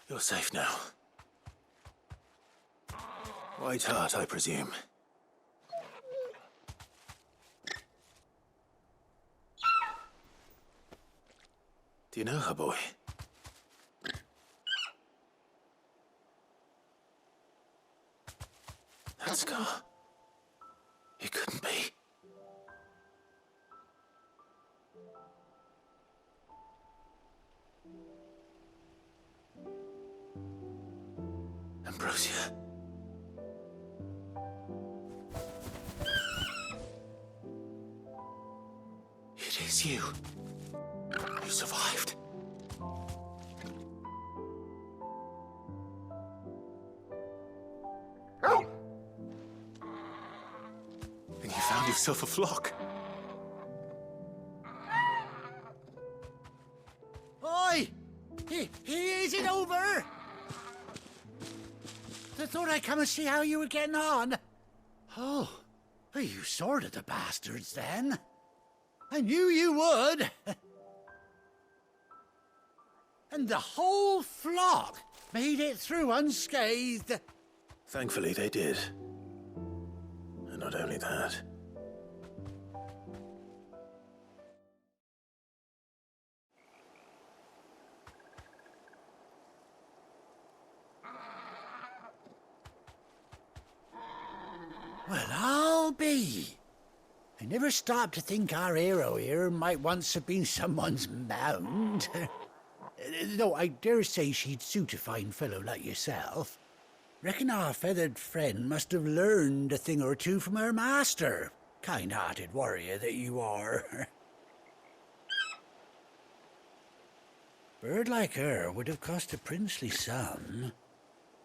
You're safe now. White Heart, I presume. Do you know her, boy? That scar. It couldn't be. Ambrosia. It is you. You survived. And you found your yourself a flock. Oi! Is it over? I thought I'd come and see how you were getting on. Oh, you sorted the bastards then. I knew you would. And the whole flock made it through unscathed. Thankfully, they did. And not only that. Well, I'll be. I never stopped to think our hero here might once have been someone's mount. Though I dare say she'd suit a fine fellow like yourself. Reckon our feathered friend must have learned a thing or two from her master. Kind-hearted warrior that you are. Bird like her would have cost a princely sum.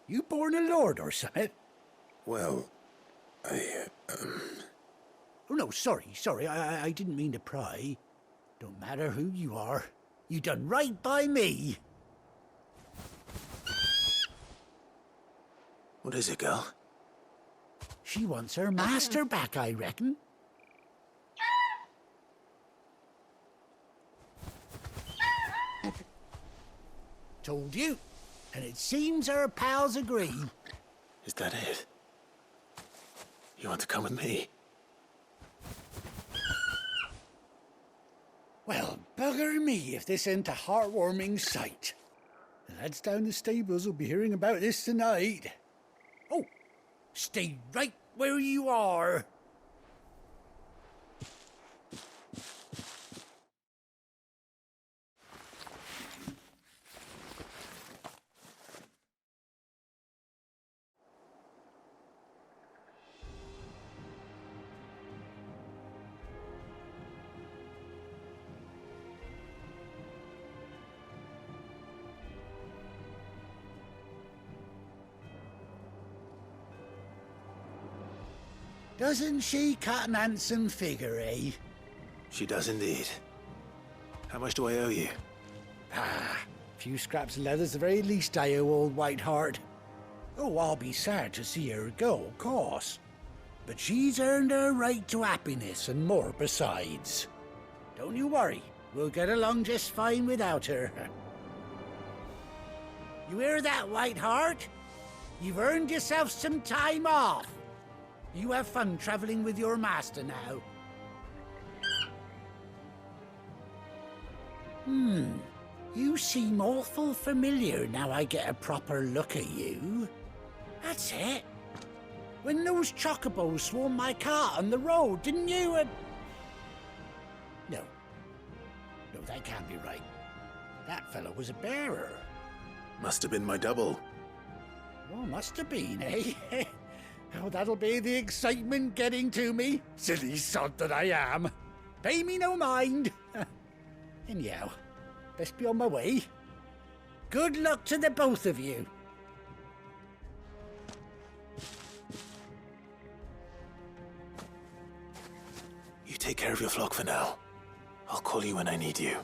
You born a lord or something? Well, Oh, no, sorry. I didn't mean to pry. Don't matter who you are. You done right by me. What is it, girl? She wants her master back, I reckon. Told you. And it seems her pals agree. Is that it? You want to come with me? Well, bugger me if this ain't a heartwarming sight. The lads down the stables will be hearing about this tonight. Oh, stay right where you are. Doesn't she cut an handsome figure, eh? She does indeed. How much do I owe you? A few scraps of leather's the very least I owe old Whiteheart. Oh, I'll be sad to see her go, of course. But she's earned her right to happiness and more besides. Don't you worry, we'll get along just fine without her. You hear that, Whiteheart? You've earned yourself some time off. You have fun traveling with your master now. You seem awful familiar now I get a proper look at you. That's it. When those chocobos swarmed my cart on the road, didn't you? No, that can't be right. That fellow was a bearer. Must have been my double. Oh, must have been, eh? Oh, that'll be the excitement getting to me. Silly sod that I am. Pay me no mind. Anyhow, best be on my way. Good luck to the both of you. You take care of your flock for now. I'll call you when I need you.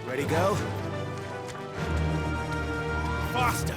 Ready, go? Faster!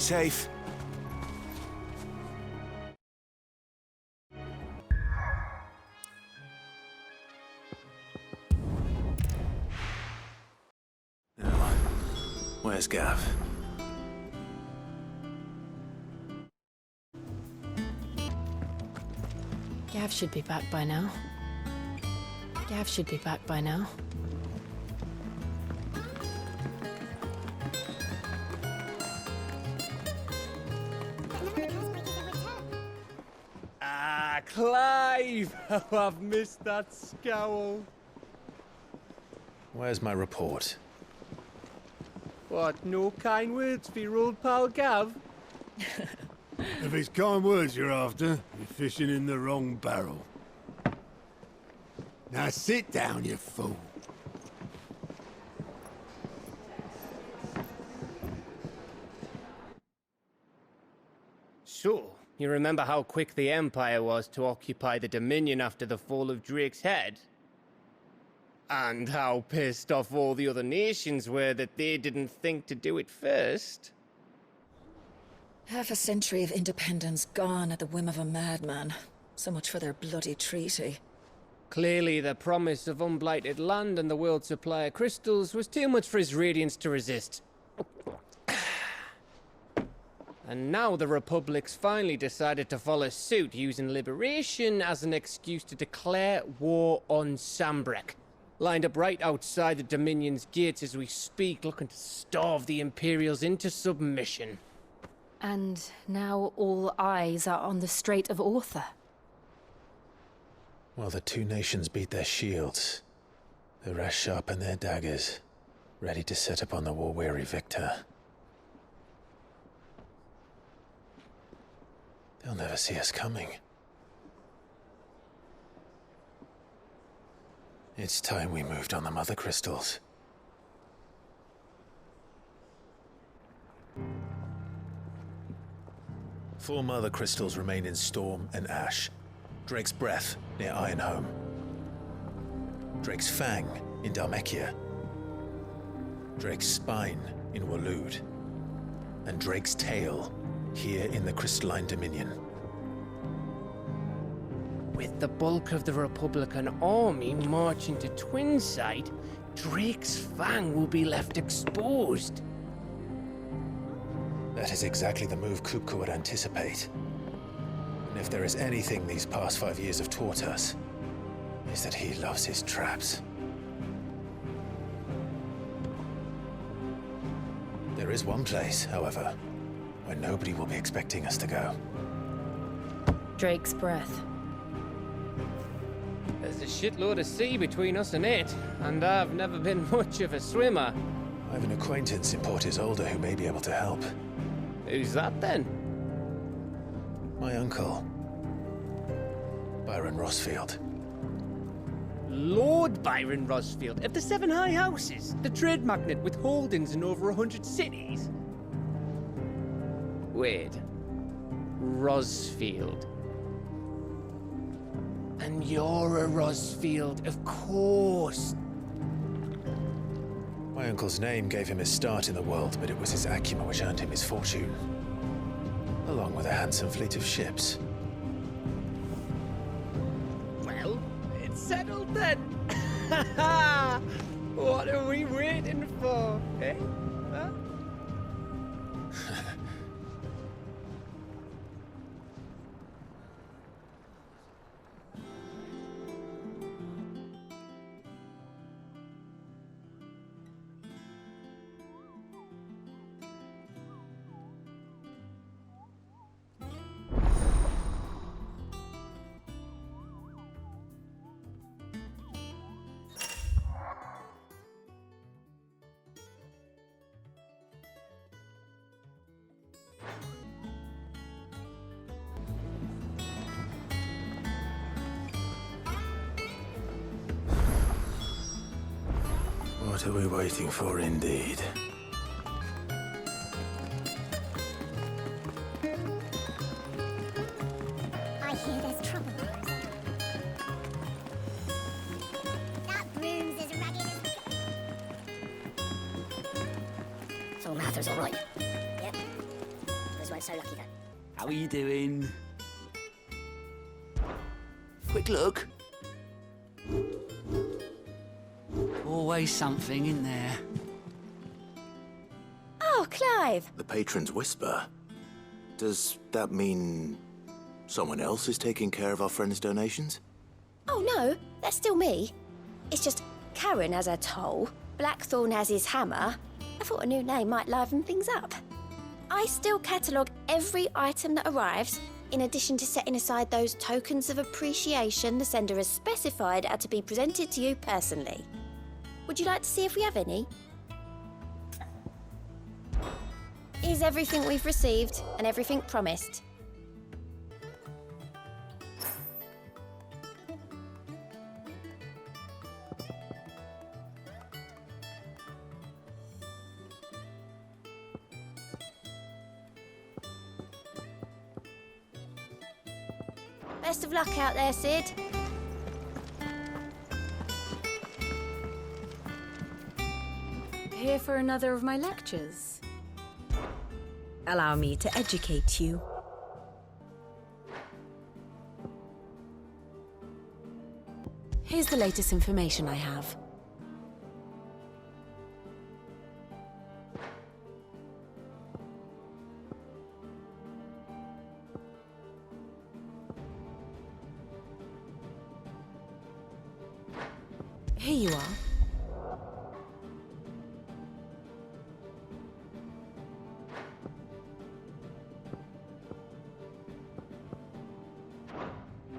safe. Now, where's Gav? Gav should be back by now. Gav should be back by now. Ah, Clive! Oh, I've missed that scowl. Where's my report? What, no kind words for your old pal Gav? If it's kind words you're after, you're fishing in the wrong barrel. Now sit down, you fool. So, you remember how quick the Empire was to occupy the Dominion after the fall of Drake's head? And how pissed off all the other nations were that they didn't think to do it first? Half a century of independence gone at the whim of a madman. So much for their bloody treaty. Clearly, the promise of unblighted land and the world's supply of crystals was too much for his radiance to resist. And now the Republic's finally decided to follow suit, using liberation as an excuse to declare war on Sambrek. Lined up right outside the Dominion's gates as we speak, looking to starve the Imperials into submission. And now all eyes are on the Strait of Author. While the two nations beat their shields, the rest sharpen their daggers, ready to set upon the war-weary victor. They'll never see us coming. It's time we moved on the Mother Crystals. 4 Mother Crystals remain in Storm and Ash. Drake's Breath near Ironhome. Drake's Fang in Dhalmekia. Drake's Spine in Waloed. And Drake's Tail here in the Crystalline Dominion. With the bulk of the Republican army marching to Twinside, Drake's Fang will be left exposed. That is exactly the move Kupka would anticipate. And if there is anything these past 5 years have taught us, is that he loves his traps. There is one place, however, where nobody will be expecting us to go. Drake's Breath. There's a shitload of sea between us and it, and I've never been much of a swimmer. I have an acquaintance in Port Isolde who may be able to help. Who's that then? My uncle, Byron Rosfield. Lord Byron Rosfield of the 7 High Houses, the trade magnate with holdings in over 100 cities. Wait, Rosfield. And you're a Rosfield, of course. My uncle's name gave him his start in the world, but it was his acumen which earned him his fortune. Along with a handsome fleet of ships. Well, it's settled then. What are we waiting for, eh? Huh? What are we waiting for, indeed? I hear there's trouble. That broom's as ragged as... So Martha's all right? Yep. so lucky, though. How are you doing? Quick look. Always something in there. Oh, Clive! The patron's whisper. Does that mean someone else is taking care of our friend's donations? Oh, no, that's still me. It's just Karen has her toll, Blackthorn has his hammer. I thought a new name might liven things up. I still catalogue every item that arrives, in addition to setting aside those tokens of appreciation the sender has specified are to be presented to you personally. Would you like to see if we have any? Here's everything we've received and everything promised. Best of luck out there, Sid. Here for another of my lectures. Allow me to educate you. Here's the latest information I have. Here you are.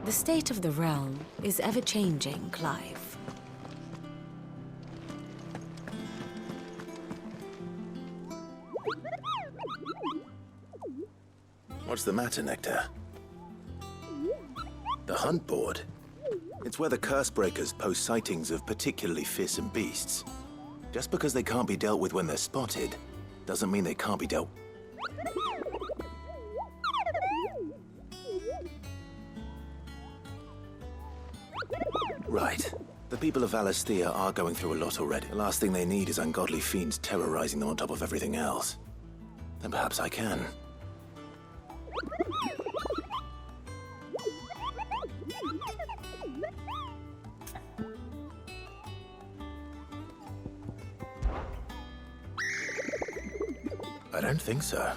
The state of the realm is ever-changing, Clive. What's the matter, Nectar? The hunt board? It's where the curse breakers post sightings of particularly fearsome beasts. Just because they can't be dealt with when they're spotted, doesn't mean they can't be dealt. Right. The people of Valisthea are going through a lot already. The last thing they need is ungodly fiends terrorizing them on top of everything else. Then perhaps I can. I don't think so.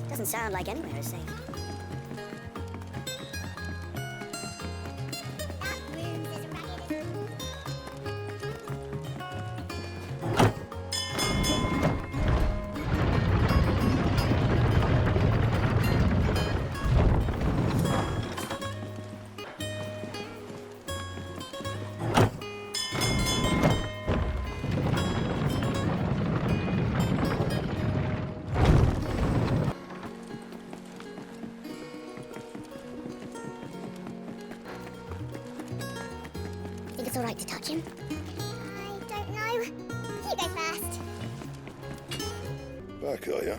Doesn't sound like anywhere is safe. Think it's all right to touch him? I don't know. You go first. back, are you?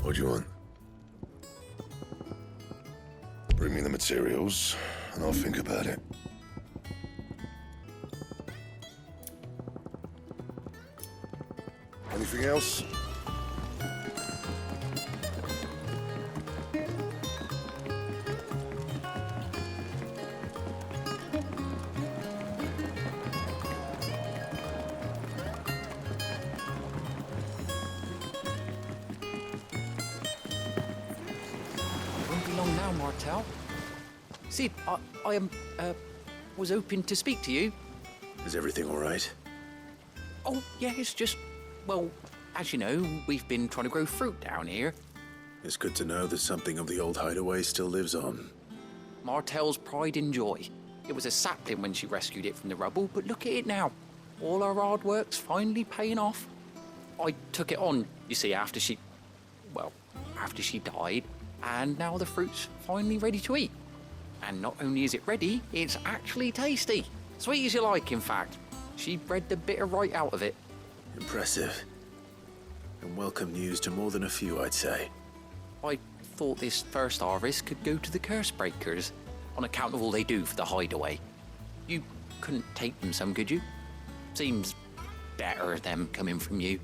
What do you want? Bring me the materials, and I'll think about it. Anything else? Won't be long now, Martel. Sid, I was hoping to speak to you. Is everything all right? Oh, yeah, it's just, well, as you know, we've been trying to grow fruit down here. It's good to know that something of the old hideaway still lives on. Martel's pride and joy. It was a sapling when she rescued it from the rubble, but look at it now. All our hard work's finally paying off. I took it on, you see, after she died, and now the fruit's finally ready to eat. And not only is it ready, it's actually tasty. Sweet as you like, in fact. She bred the bitter right out of it. Impressive. And welcome news to more than a few, I'd say. I thought this first harvest could go to the curse breakers, on account of all they do for the hideaway. You couldn't take them some, could you? Seems better them coming from you.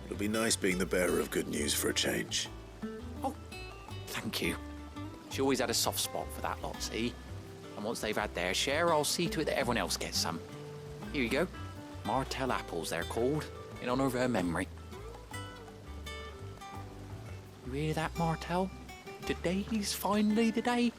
It'll be nice being the bearer of good news for a change. Oh, thank you. She always had a soft spot for that lot, see? And once they've had their share, I'll see to it that everyone else gets some. Here you go. Martel apples, they're called, in honor of her memory. You hear that, Martel? Today's finally the day.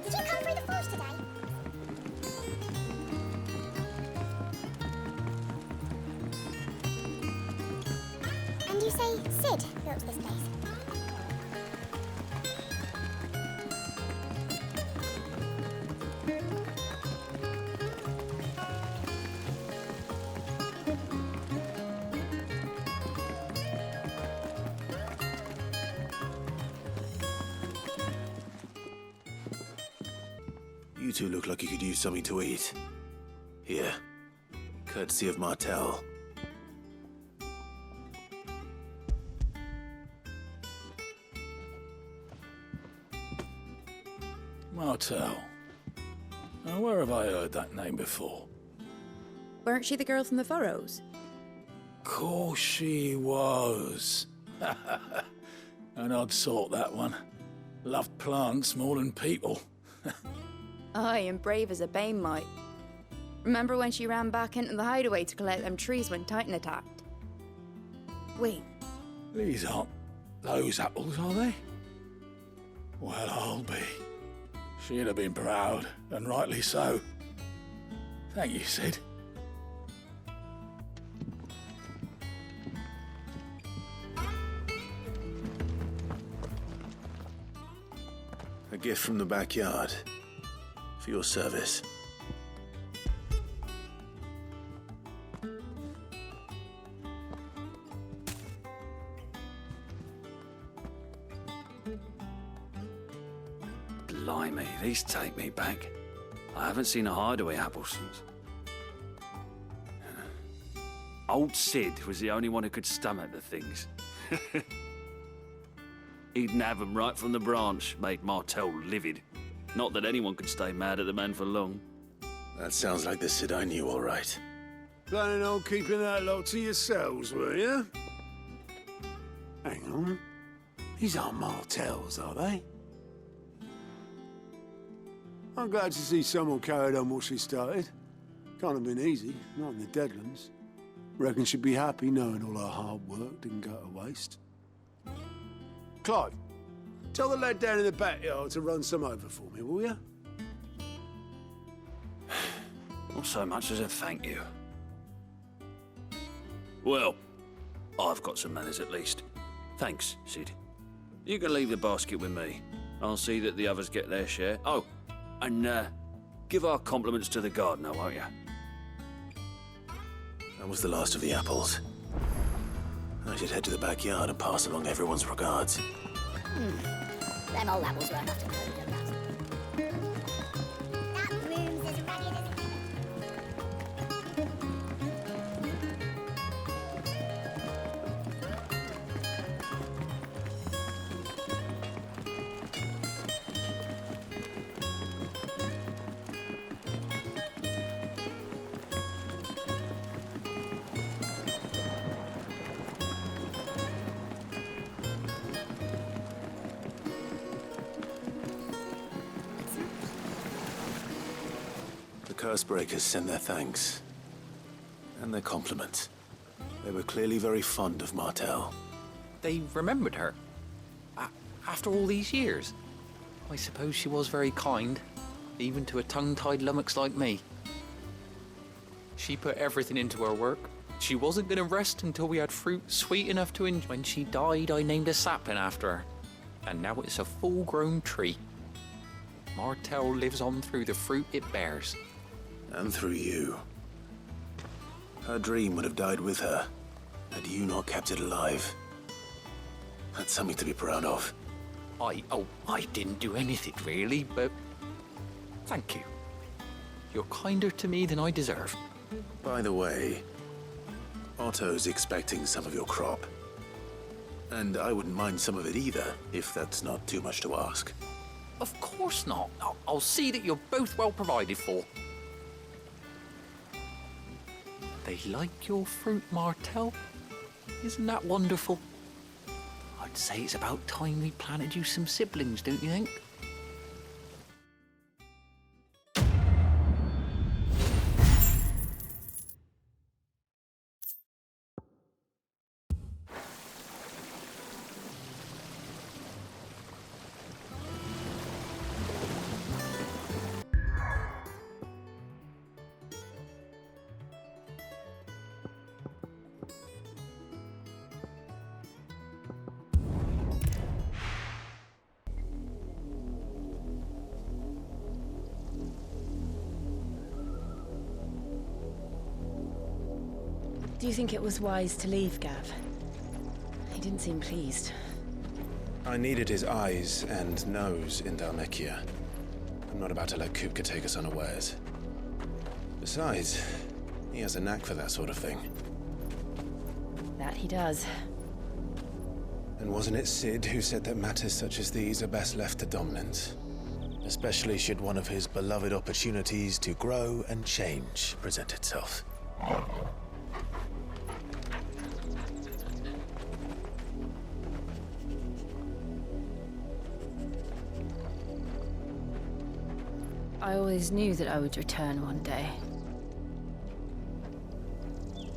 Did you come through the forest today? And you say Sid built this place? You two look like you could use something to eat. Here, courtesy of Martel. Martel. Now, where have I heard that name before? Weren't she the girl from the Furrows? Course she was. An odd sort, that one. Loved plants more than people. Aye, and brave as a bane might. Remember when she ran back into the hideaway to collect them trees when Titan attacked? Wait. These aren't those apples, are they? Well, I'll be. She'd have been proud, and rightly so. Thank you, Sid. A gift from the backyard. For your service. Blimey, these take me back. I haven't seen a hideaway apple since. Old Sid was the only one who could stomach the things. He'd nab them right from the branch, made Martel livid. Not that anyone could stay mad at the man for long. That sounds like the Sid I knew, all right. Planning on keeping that lot to yourselves, were you? Hang on. These aren't Martels, are they? I'm glad to see someone carried on what she started. Can't have been easy, not in the Deadlands. Reckon she'd be happy knowing all her hard work didn't go to waste. Clive, tell the lad down in the backyard to run some over for me, will you? Not so much as a thank you. Well, I've got some manners at least. Thanks, Sid. You can leave the basket with me. I'll see that the others get their share. Oh, and give our compliments to the gardener, won't you? That was the last of the apples. I should head to the backyard and pass along everyone's regards. Them old apples won't have to go to that. That moon's as ragged as ever. Cursebreakers send their thanks. And their compliments. They were clearly very fond of Martel. They remembered her. After all these years. I suppose she was very kind, even to a tongue-tied lummox like me. She put everything into her work. She wasn't going to rest until we had fruit sweet enough to enjoy. When she died, I named a sapling after her. And now it's a full-grown tree. Martel lives on through the fruit it bears. And through you. Her dream would have died with her, had you not kept it alive. That's something to be proud of. I didn't do anything really, but thank you. You're kinder to me than I deserve. By the way, Otto's expecting some of your crop. And I wouldn't mind some of it either, if that's not too much to ask. Of course not. I'll see that you're both well provided for. They like your fruit, Martel. Isn't that wonderful? I'd say it's about time we planted you some siblings, don't you think? Do you think it was wise to leave, Gav? He didn't seem pleased. I needed his eyes and nose in Dhalmekia. I'm not about to let Kupka take us unawares. Besides, he has a knack for that sort of thing. That he does. And wasn't it Sid who said that matters such as these are best left to dominance? Especially should one of his beloved opportunities to grow and change present itself. I always knew that I would return one day.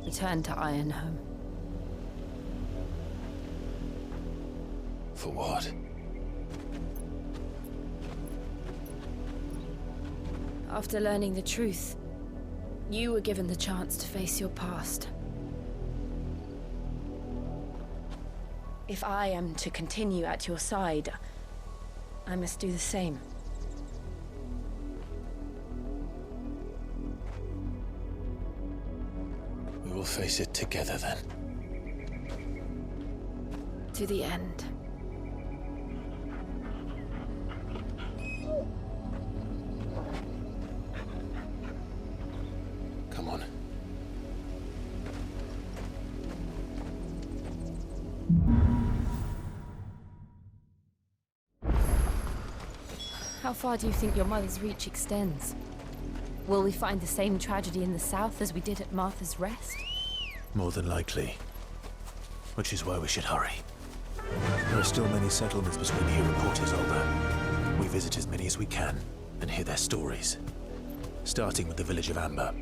Return to Ironhome. For what? After learning the truth, you were given the chance to face your past. If I am to continue at your side, I must do the same. We will face it together then. To the end. Come on. How far do you think your mother's reach extends? Will we find the same tragedy in the south as we did at Martha's Rest? More than likely. Which is why we should hurry. There are still many settlements between here and Port Isolde. We visit as many as we can and hear their stories. Starting with the village of Amber.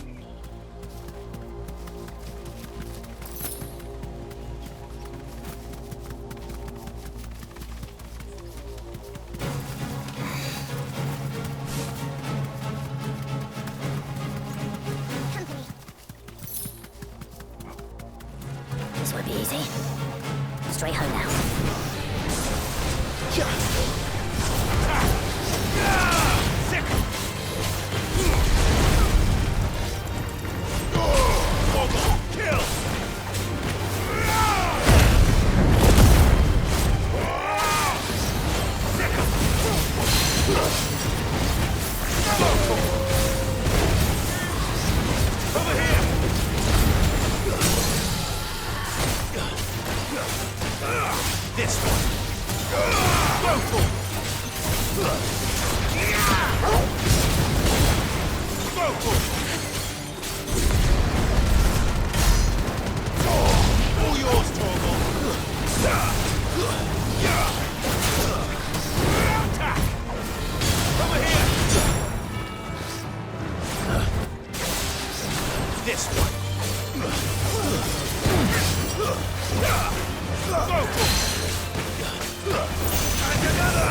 This won't be easy. Straight home now. Kill! Over here! This one! All yours, Torgal! Attack! Over here! This one! And another!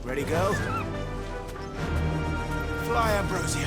Ready, go? Fly, Ambrosia.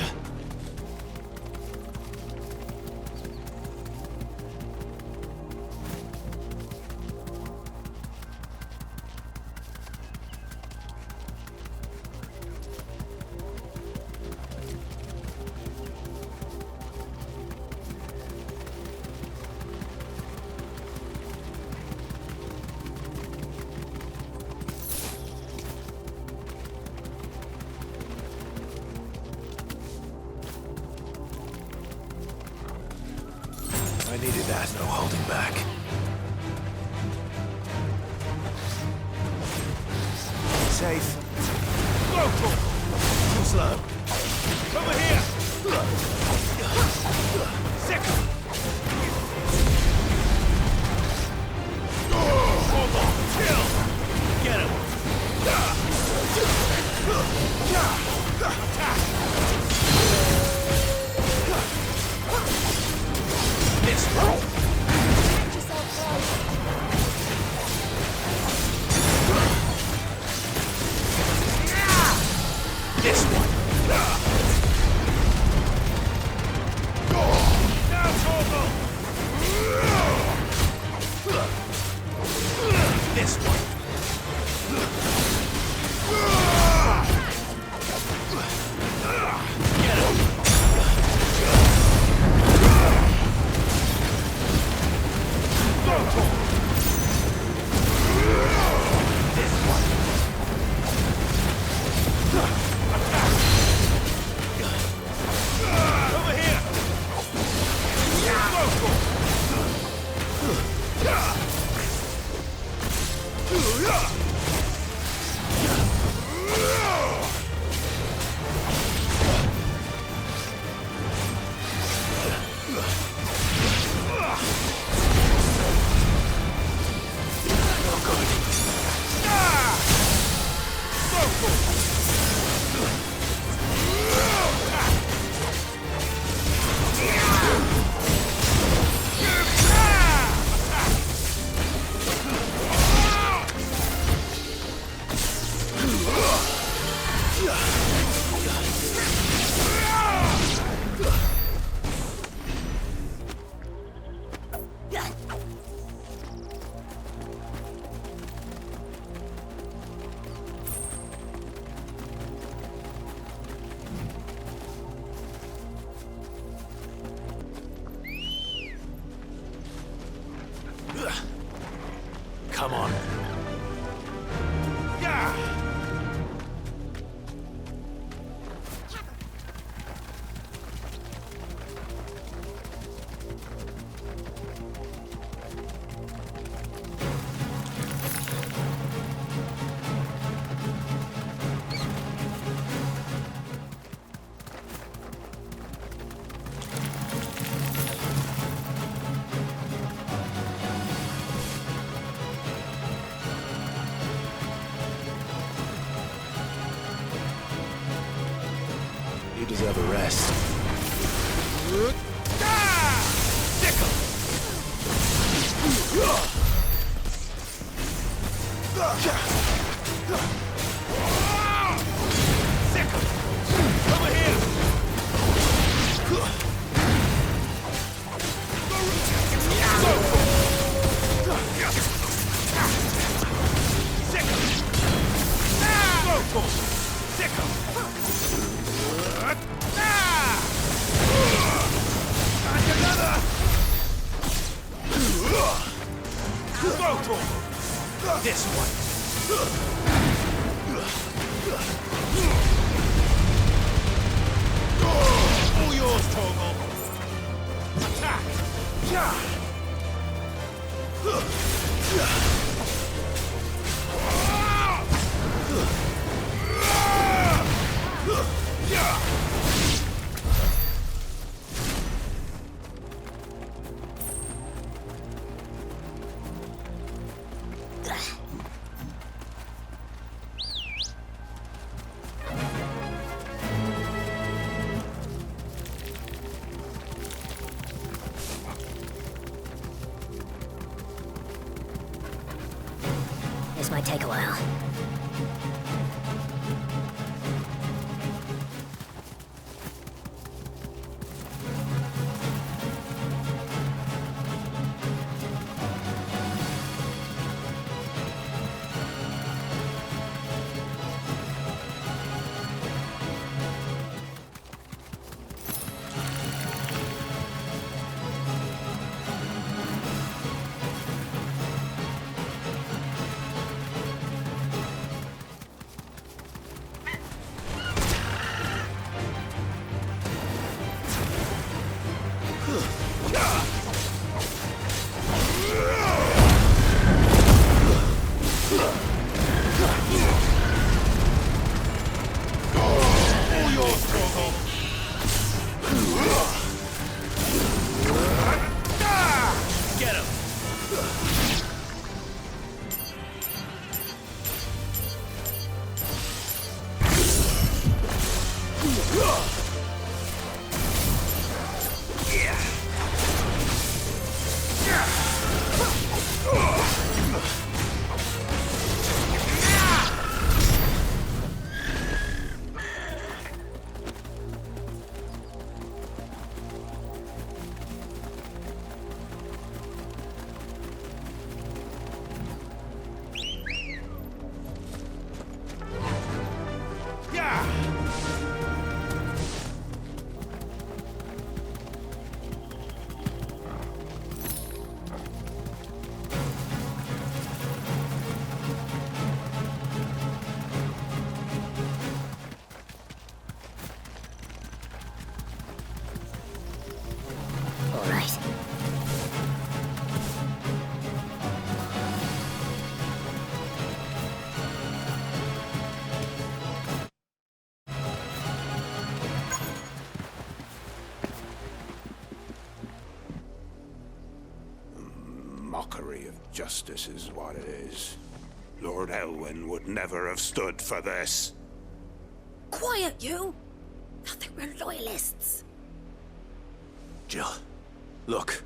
There's no holding back. Safe. Go, Too slow. over here! Second! Hold on! Kill! Get him! Attack! This way. This one. Now, Torgal! This one. Get him! Go, Torgal! This one. Over here! Go, Torgal! Come on. You deserve a rest. Over here! This one. All yours, Torgal. Attack! This might take a while. Mockery of justice is what it is. Lord Elwyn would never have stood for this. Quiet, you! Thought they were loyalists. Jill, look.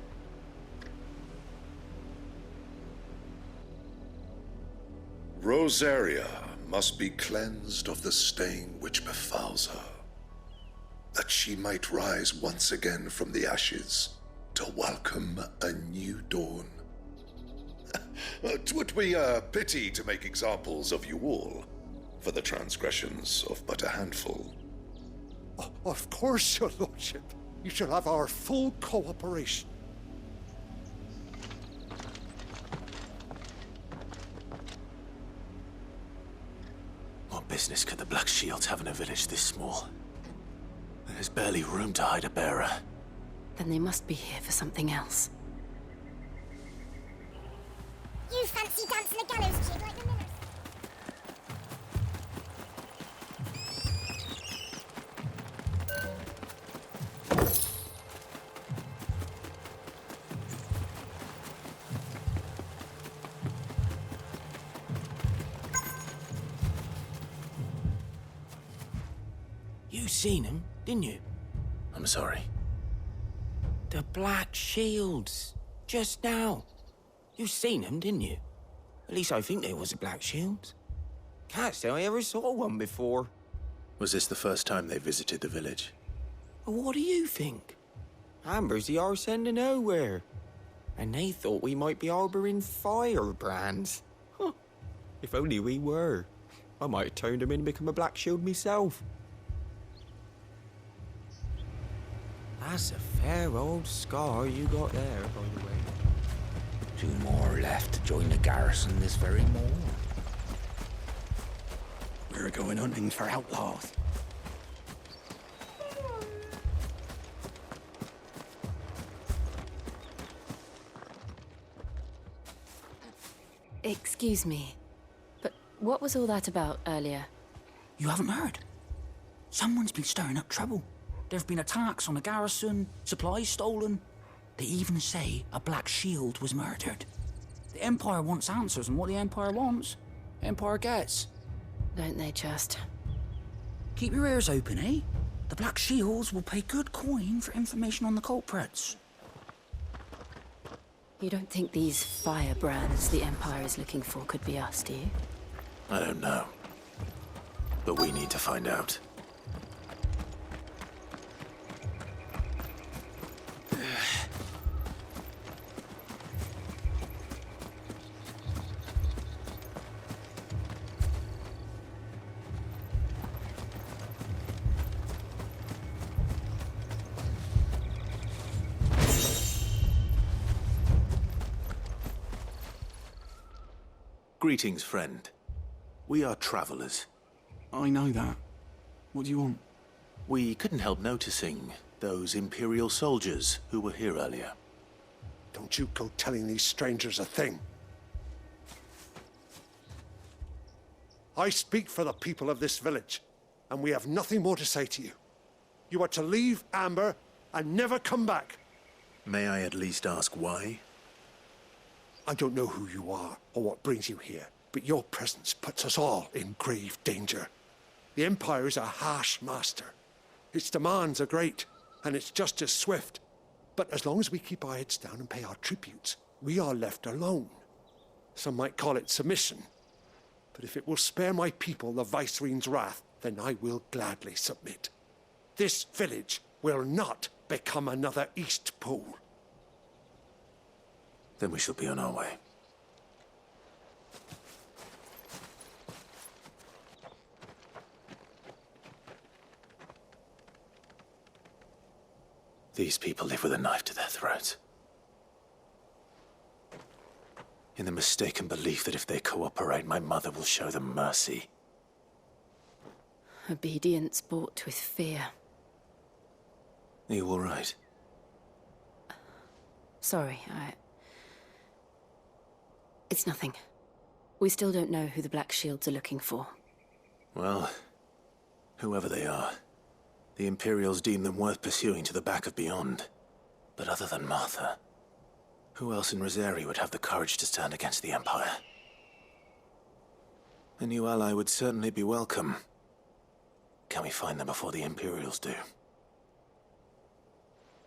Rosaria must be cleansed of the stain which befouls her, that she might rise once again from the ashes to welcome a new dawn. 'Twould be a pity to make examples of you all for the transgressions of but a handful. Of course, your lordship. You shall have our full cooperation. What business could the Black Shields have in a village this small? There's barely room to hide a bearer. Then they must be here for something else. You fancy dancing a gallows jig like the Millers? You seen him, didn't you? I'm sorry. The Black Shields. Just now. You seen them, didn't you? At least I think there was a Black Shield. Can't say I ever saw one before. Was this the first time they visited the village? What do you think? Amber's the arse end of nowhere. And they thought we might be harbouring firebrands. Huh. If only we were. I might have turned them in and become a Black Shield myself. That's a fair old scar you got there, by the way. 2 more left to join the garrison this very morning. We're going hunting for outlaws. Excuse me, but what was all that about earlier? You haven't heard? Someone's been stirring up trouble. There have been attacks on the garrison, supplies stolen. They even say a Black Shield was murdered. The Empire wants answers, and what the Empire wants, Empire gets. Don't they just? Keep your ears open, eh? The Black Shields will pay good coin for information on the culprits. You don't think these firebrands the Empire is looking for could be us, do you? I don't know. But we need to find out. Greetings, friend. We are travelers. I know that. What do you want? We couldn't help noticing those Imperial soldiers who were here earlier. Don't you go telling these strangers a thing. I speak for the people of this village, and we have nothing more to say to you. You are to leave Amber and never come back. May I at least ask why? I don't know who you are or what brings you here, but your presence puts us all in grave danger. The Empire is a harsh master. Its demands are great, and it's just as swift. But as long as we keep our heads down and pay our tributes, we are left alone. Some might call it submission. But if it will spare my people the Viceroy's wrath, then I will gladly submit. This village will not become another East Pool. Then we shall be on our way. These people live with a knife to their throats. In the mistaken belief that if they cooperate, my mother will show them mercy. Obedience bought with fear. Are you all right? Sorry, It's nothing. We still don't know who the Black Shields are looking for. Well, whoever they are, the Imperials deem them worth pursuing to the back of beyond. But other than Martha, who else in Rosari would have the courage to stand against the Empire? A new ally would certainly be welcome. Can we find them before the Imperials do?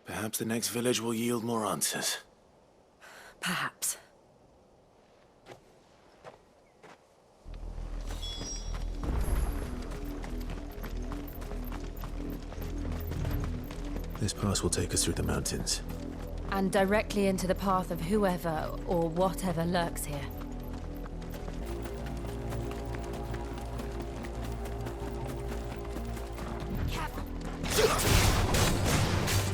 Perhaps the next village will yield more answers. Perhaps. This pass will take us through the mountains. And directly into the path of whoever or whatever lurks here.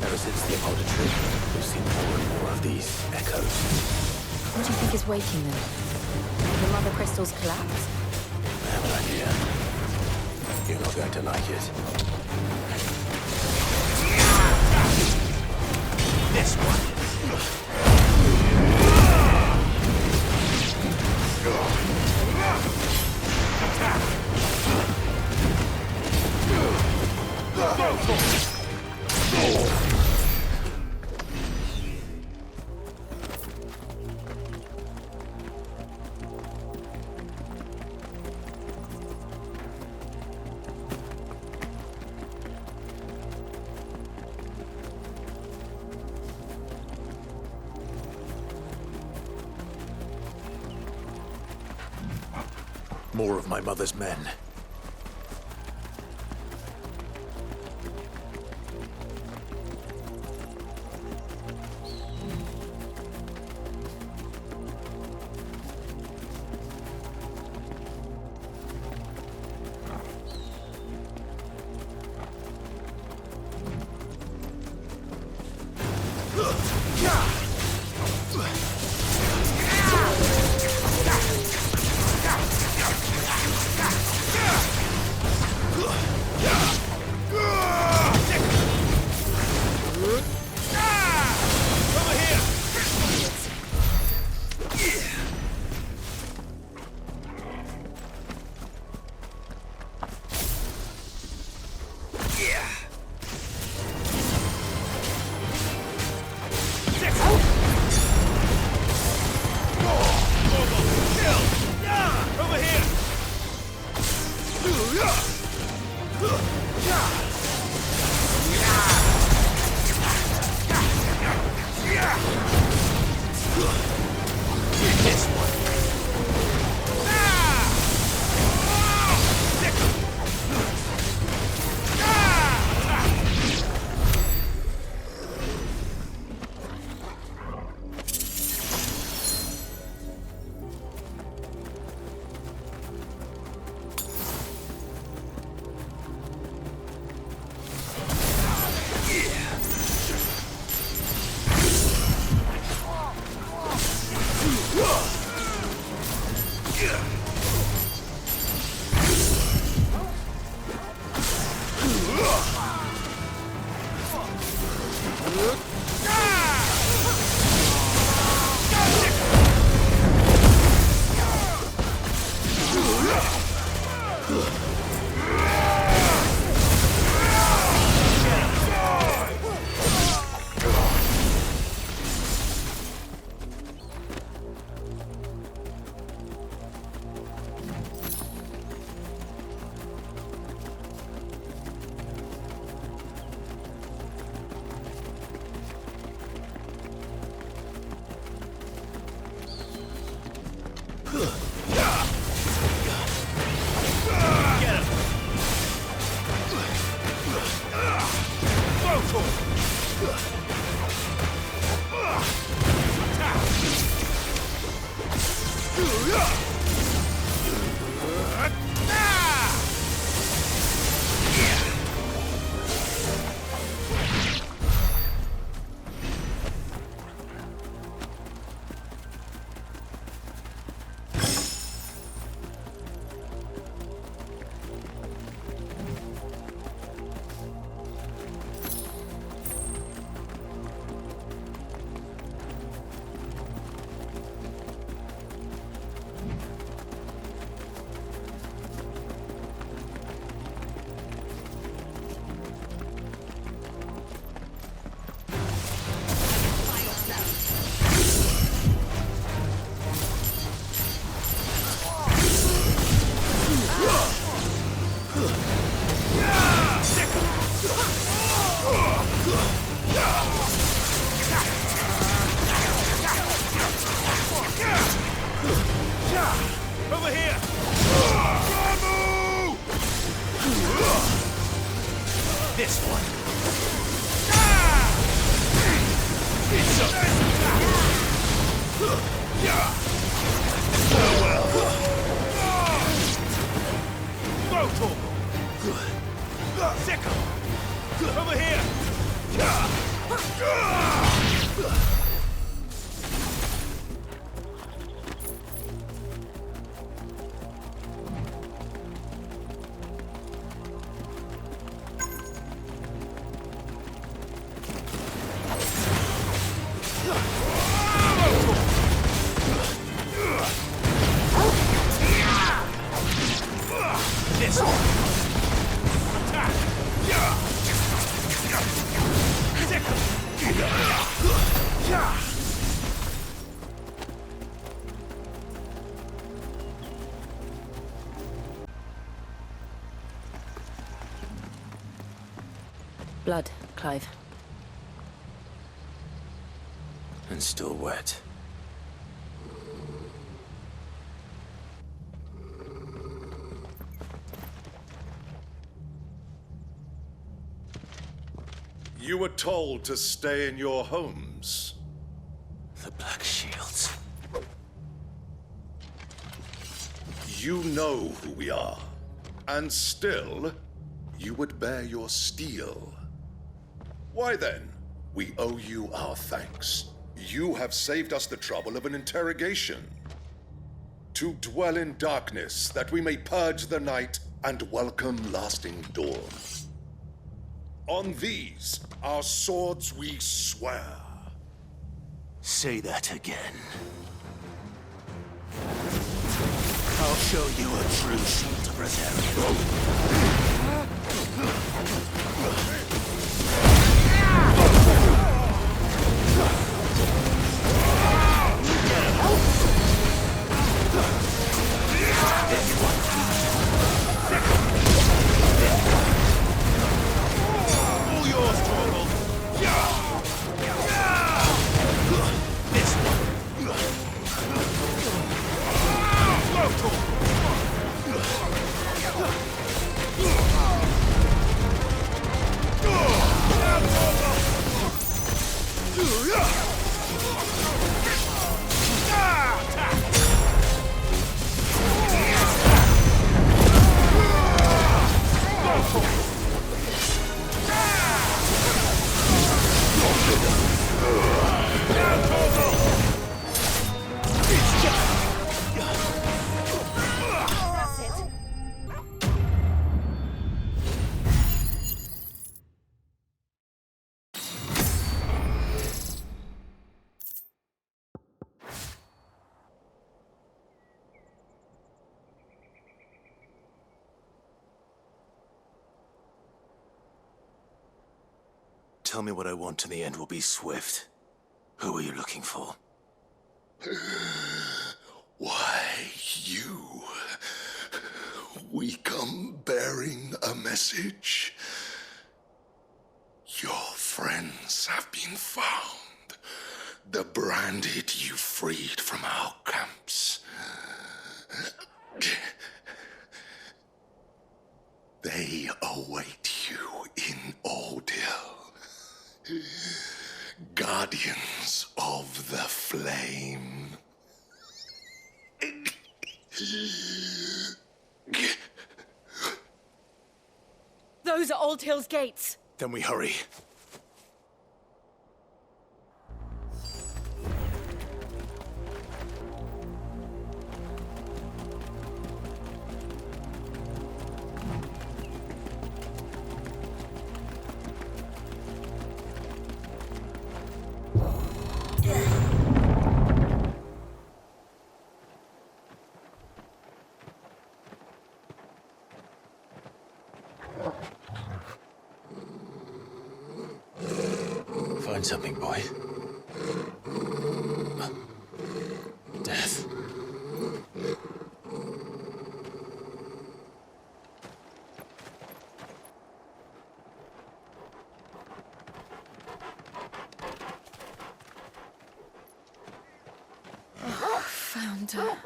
Ever since the auditory, we've seen more and more of these echoes. What do you think is waking them? Did the mother crystals collapse? I have an idea. You're not going to like it. This one. More of my mother's men. Over here! This one. It's farewell. Motor. Sickle. Over here. This one. Attack. Blood, Clive. And still wet. You were told to stay in your homes. The Black Shields. You know who we are. And still, you would bear your steel. Why then, we owe you our thanks. You have saved us the trouble of an interrogation. To dwell in darkness, that we may purge the night and welcome lasting dawn. On these, our swords we swear. Say that again. I'll show you a true shield Brazilian. All yours, Torvald. This one. Tell me what I want and the end will be swift. Who are you looking for? Why, you. We come bearing a message. Your friends have been found. The branded you freed from our camps. They await you guardians of the flame. Those are Old Hill's gates. Then we hurry. Find something, boy. Death. Found her.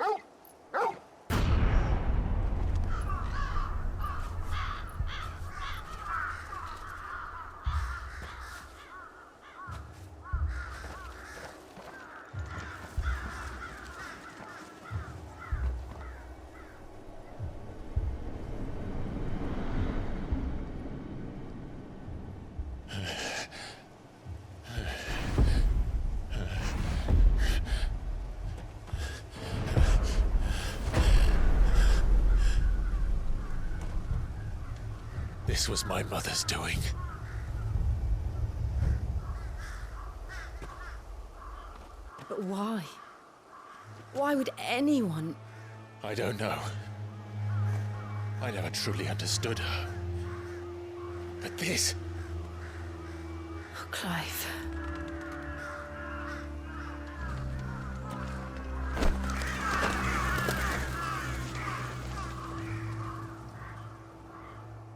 This was my mother's doing. But why? Why would anyone? I don't know. I never truly understood her. But this... Oh, Clive.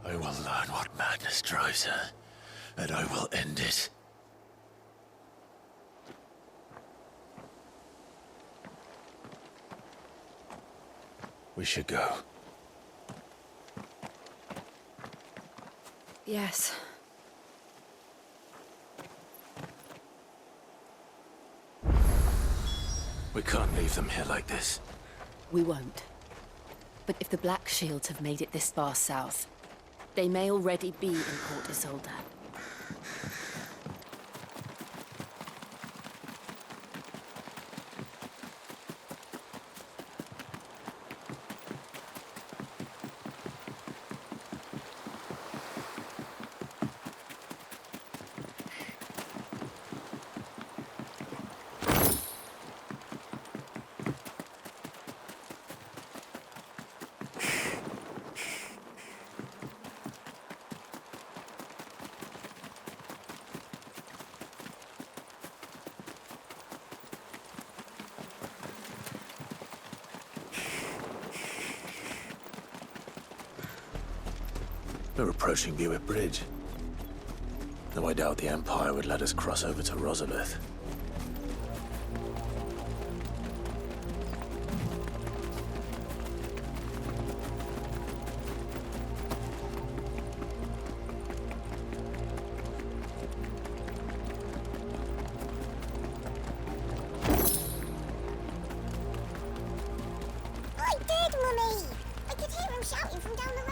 I will learn what madness drives her, and I will end it. We should go. Yes. We can't leave them here like this. We won't. But if the Black Shields have made it this far south, they may already be in Port Isolde. We're approaching Buick Bridge. Though I doubt the Empire would let us cross over to Rosalith. I did, Mummy! I could hear him shouting from down the road.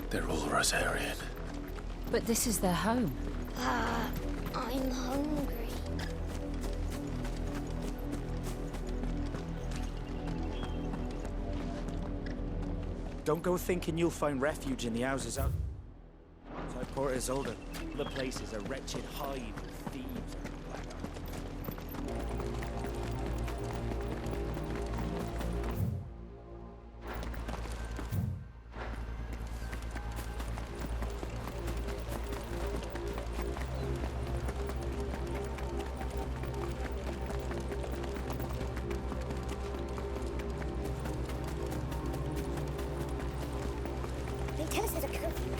They're all Rosarian. But this is their home. I'm hungry. Don't go thinking you'll find refuge in the houses outside Port Isolde. The place is a wretched hive of thieves and blackguards. They tell us there's a curfew.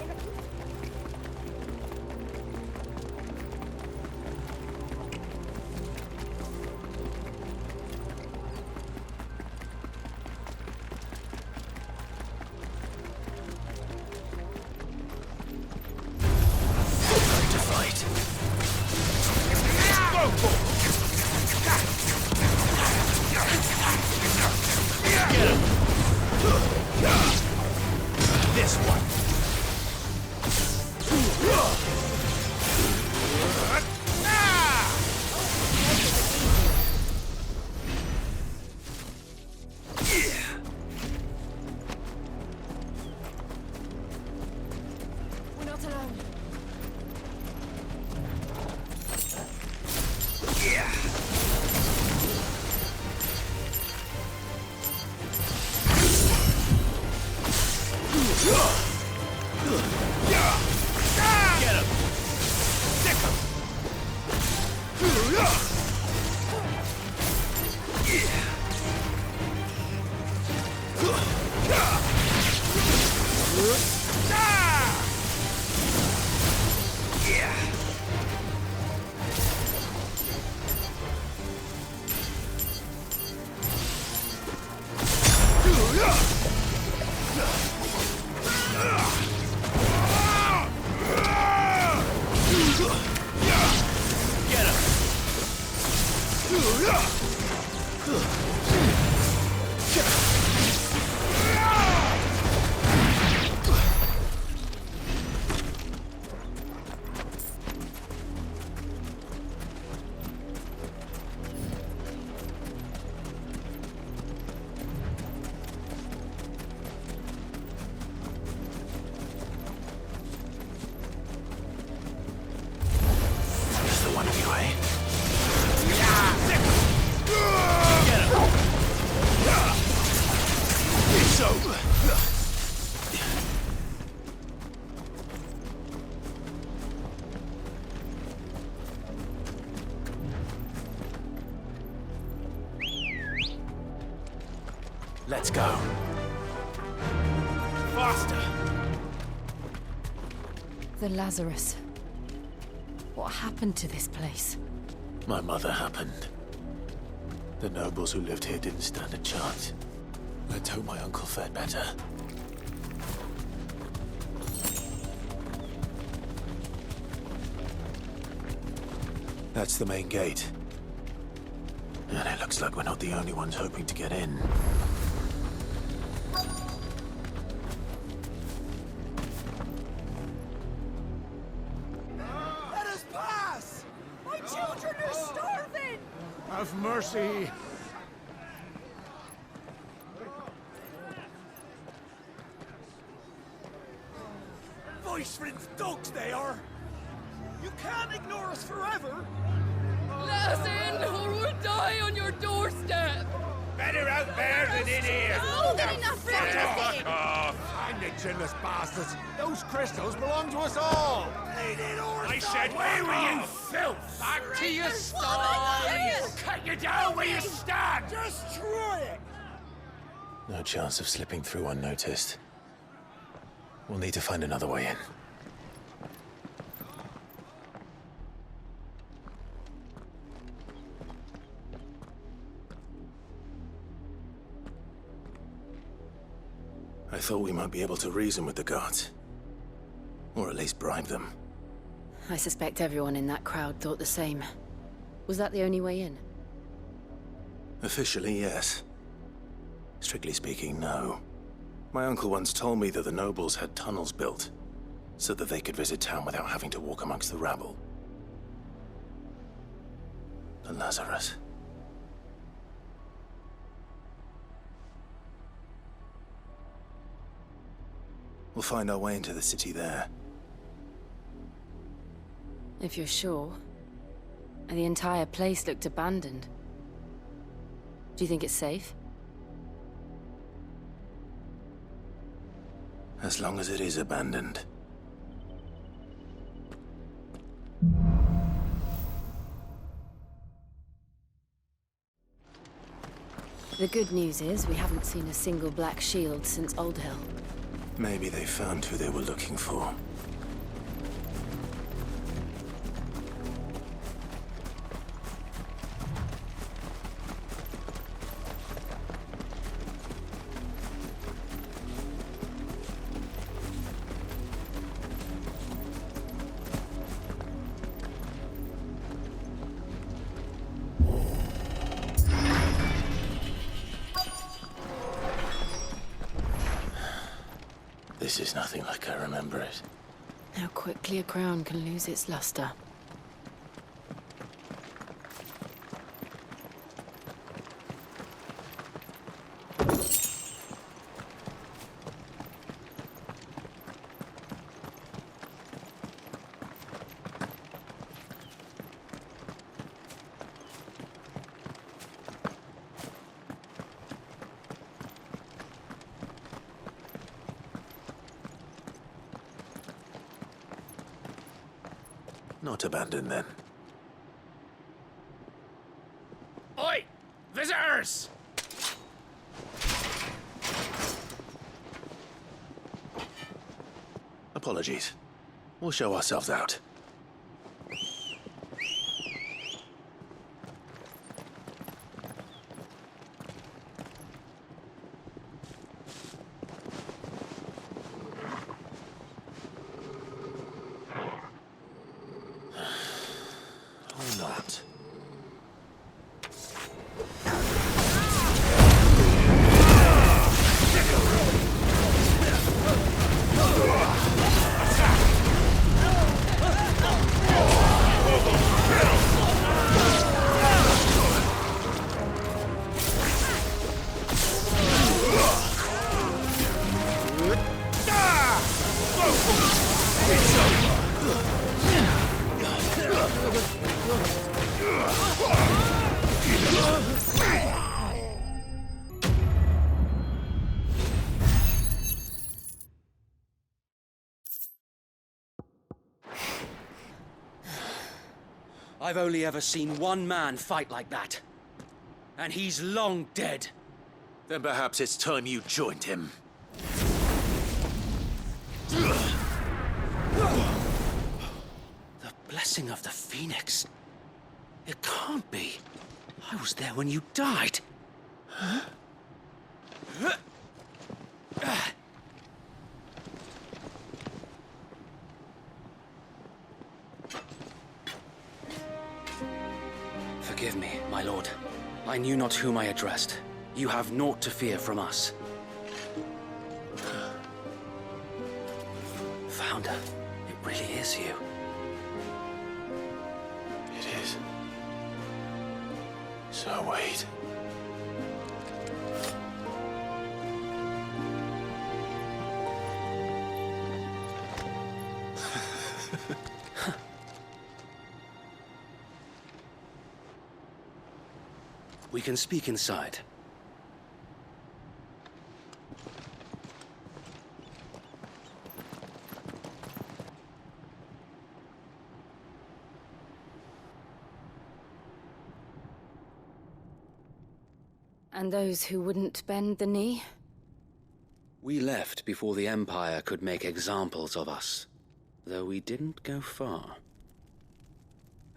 not alone. Get him! Stick him! Let's go. Faster! The Lazarus. What happened to this place? My mother happened. The nobles who lived here didn't stand a chance. Let's hope my uncle fared better. That's the main gate. And it looks like we're not the only ones hoping to get in. Let us pass! My children are starving! Have mercy. Voice-rinsed dogs they are! You can't ignore us forever! Let us in, or we'll die on your doorstep! Better out there than in here! More than enough for everything! Fuck off! Find the chinless bastards. Those crystals belong to us all. I said, where were you, filth? Back to your sties! Cut you down where you stand! Just try it! No chance of slipping through unnoticed. We'll need to find another way in. I thought we might be able to reason with the guards. Or at least bribe them. I suspect everyone in that crowd thought the same. Was that the only way in? Officially, yes. Strictly speaking, no. My uncle once told me that the nobles had tunnels built, so that they could visit town without having to walk amongst the rabble. The Lazarus. We'll find our way into the city there. If you're sure. The entire place looked abandoned. Do you think it's safe? As long as it is abandoned. The good news is we haven't seen a single black shield since Old Hill. Maybe they found who they were looking for. This is nothing like I remember it. How quickly a crown can lose its luster. Not abandoned, then. Oi! Visitors! Apologies. We'll show ourselves out. Or not. I've only ever seen one man fight like that. And he's long dead. Then perhaps it's time you joined him. The blessing of the Phoenix. It can't be. I was there when you died. Huh? Forgive me, my lord. I knew not whom I addressed. You have naught to fear from us. Founder, it really is you. It is. So wait. We can speak inside. And those who wouldn't bend the knee? We left before the Empire could make examples of us, though we didn't go far.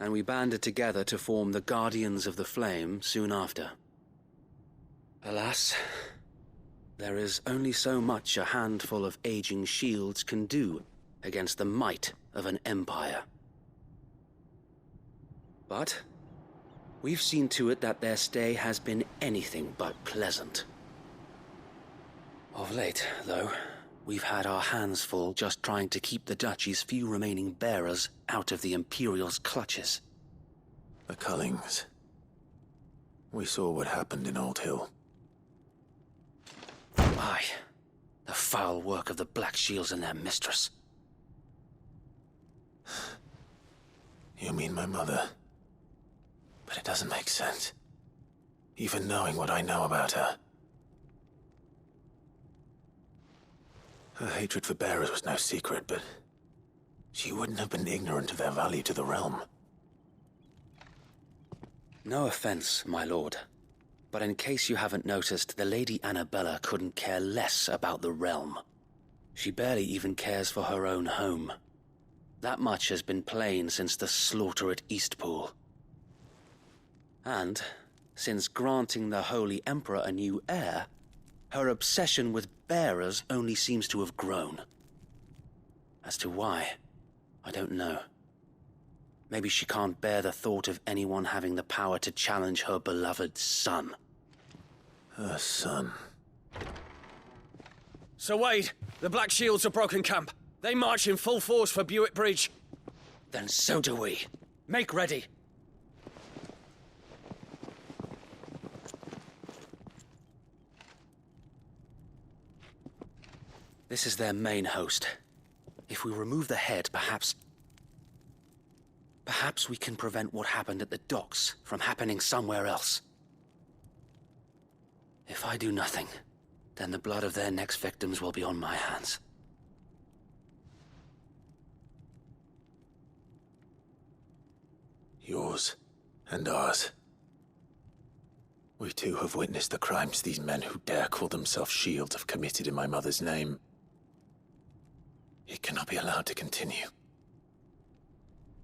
And we banded together to form the Guardians of the Flame soon after. Alas, there is only so much a handful of aging shields can do against the might of an empire. But we've seen to it that their stay has been anything but pleasant. Of late, though, we've had our hands full just trying to keep the Duchy's few remaining bearers out of the Imperial's clutches. The Cullings. We saw what happened in Old Hill. Aye. The foul work of the Black Shields and their mistress. You mean my mother? But it doesn't make sense. Even knowing what I know about her. Her hatred for bearers was no secret, but she wouldn't have been ignorant of their value to the realm. No offense, my lord. But in case you haven't noticed, the Lady Annabella couldn't care less about the realm. She barely even cares for her own home. That much has been plain since the slaughter at Eastpool. And, since granting the Holy Emperor a new heir, her obsession with bearers only seems to have grown. As to why, I don't know. Maybe she can't bear the thought of anyone having the power to challenge her beloved son. Her son. Sir Wade, the Black Shields have broken camp. They march in full force for Buick Bridge. Then so do we. Make ready. This is their main host. If we remove the head, perhaps we can prevent what happened at the docks from happening somewhere else. If I do nothing, then the blood of their next victims will be on my hands. Yours and ours. We too have witnessed the crimes these men who dare call themselves shields have committed in my mother's name. It cannot be allowed to continue.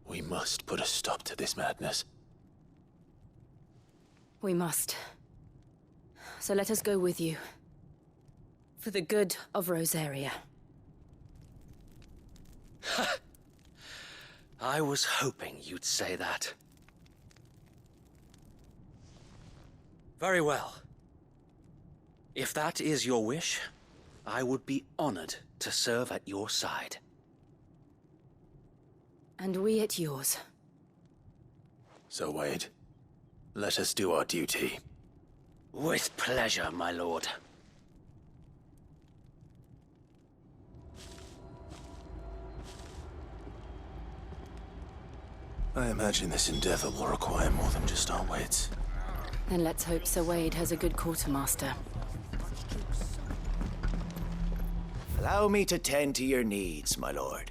We must put a stop to this madness. We must. So let us go with you. For the good of Rosaria. I was hoping you'd say that. Very well. If that is your wish, I would be honored to serve at your side. And we at yours. So, Wade, let us do our duty. With pleasure, my lord. I imagine this endeavor will require more than just our wits. Then let's hope Sir Wade has a good quartermaster. Allow me to tend to your needs, my lord.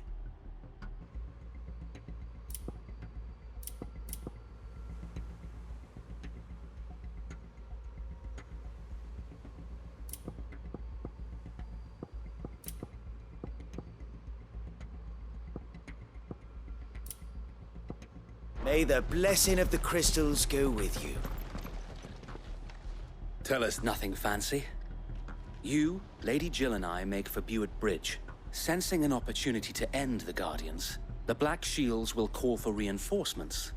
May the blessing of the crystals go with you. Tell us nothing fancy. You, Lady Jill and I make for Buett Bridge. Sensing an opportunity to end the Guardians, the Black Shields will call for reinforcements,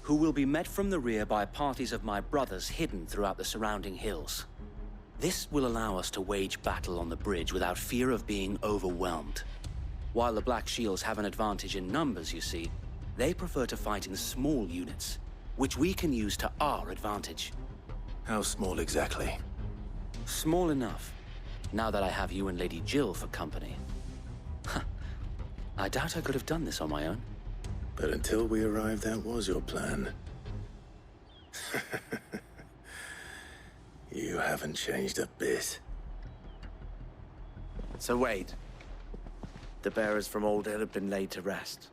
who will be met from the rear by parties of my brothers hidden throughout the surrounding hills. This will allow us to wage battle on the bridge without fear of being overwhelmed. While the Black Shields have an advantage in numbers, you see, they prefer to fight in small units, which we can use to our advantage. How small exactly? Small enough, now that I have you and Lady Jill for company. I doubt I could have done this on my own. But until we arrived, that was your plan. You haven't changed a bit. So Wade, the bearers from Old Hill have been laid to rest.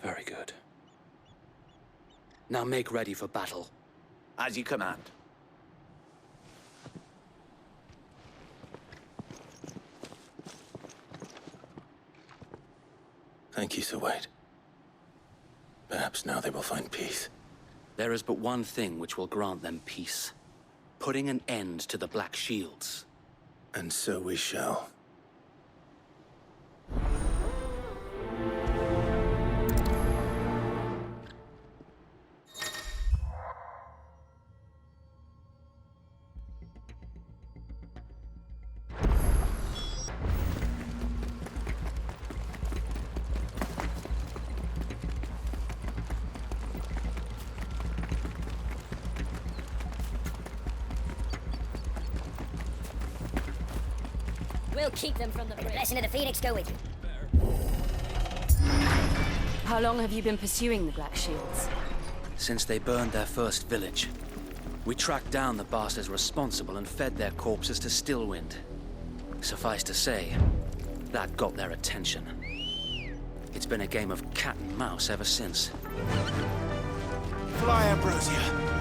Very good. Now make ready for battle. As you command. Thank you, Sir Wade. Perhaps now they will find peace. There is but one thing which will grant them peace. Putting an end to the Black Shields. And so we shall. We'll keep them from the blessing of the Phoenix go with you. How long have you been pursuing the Black Shields? Since they burned their first village. We tracked down the bastards responsible and fed their corpses to Stillwind. Suffice to say, that got their attention. It's been a game of cat and mouse ever since. Fly, Ambrosia.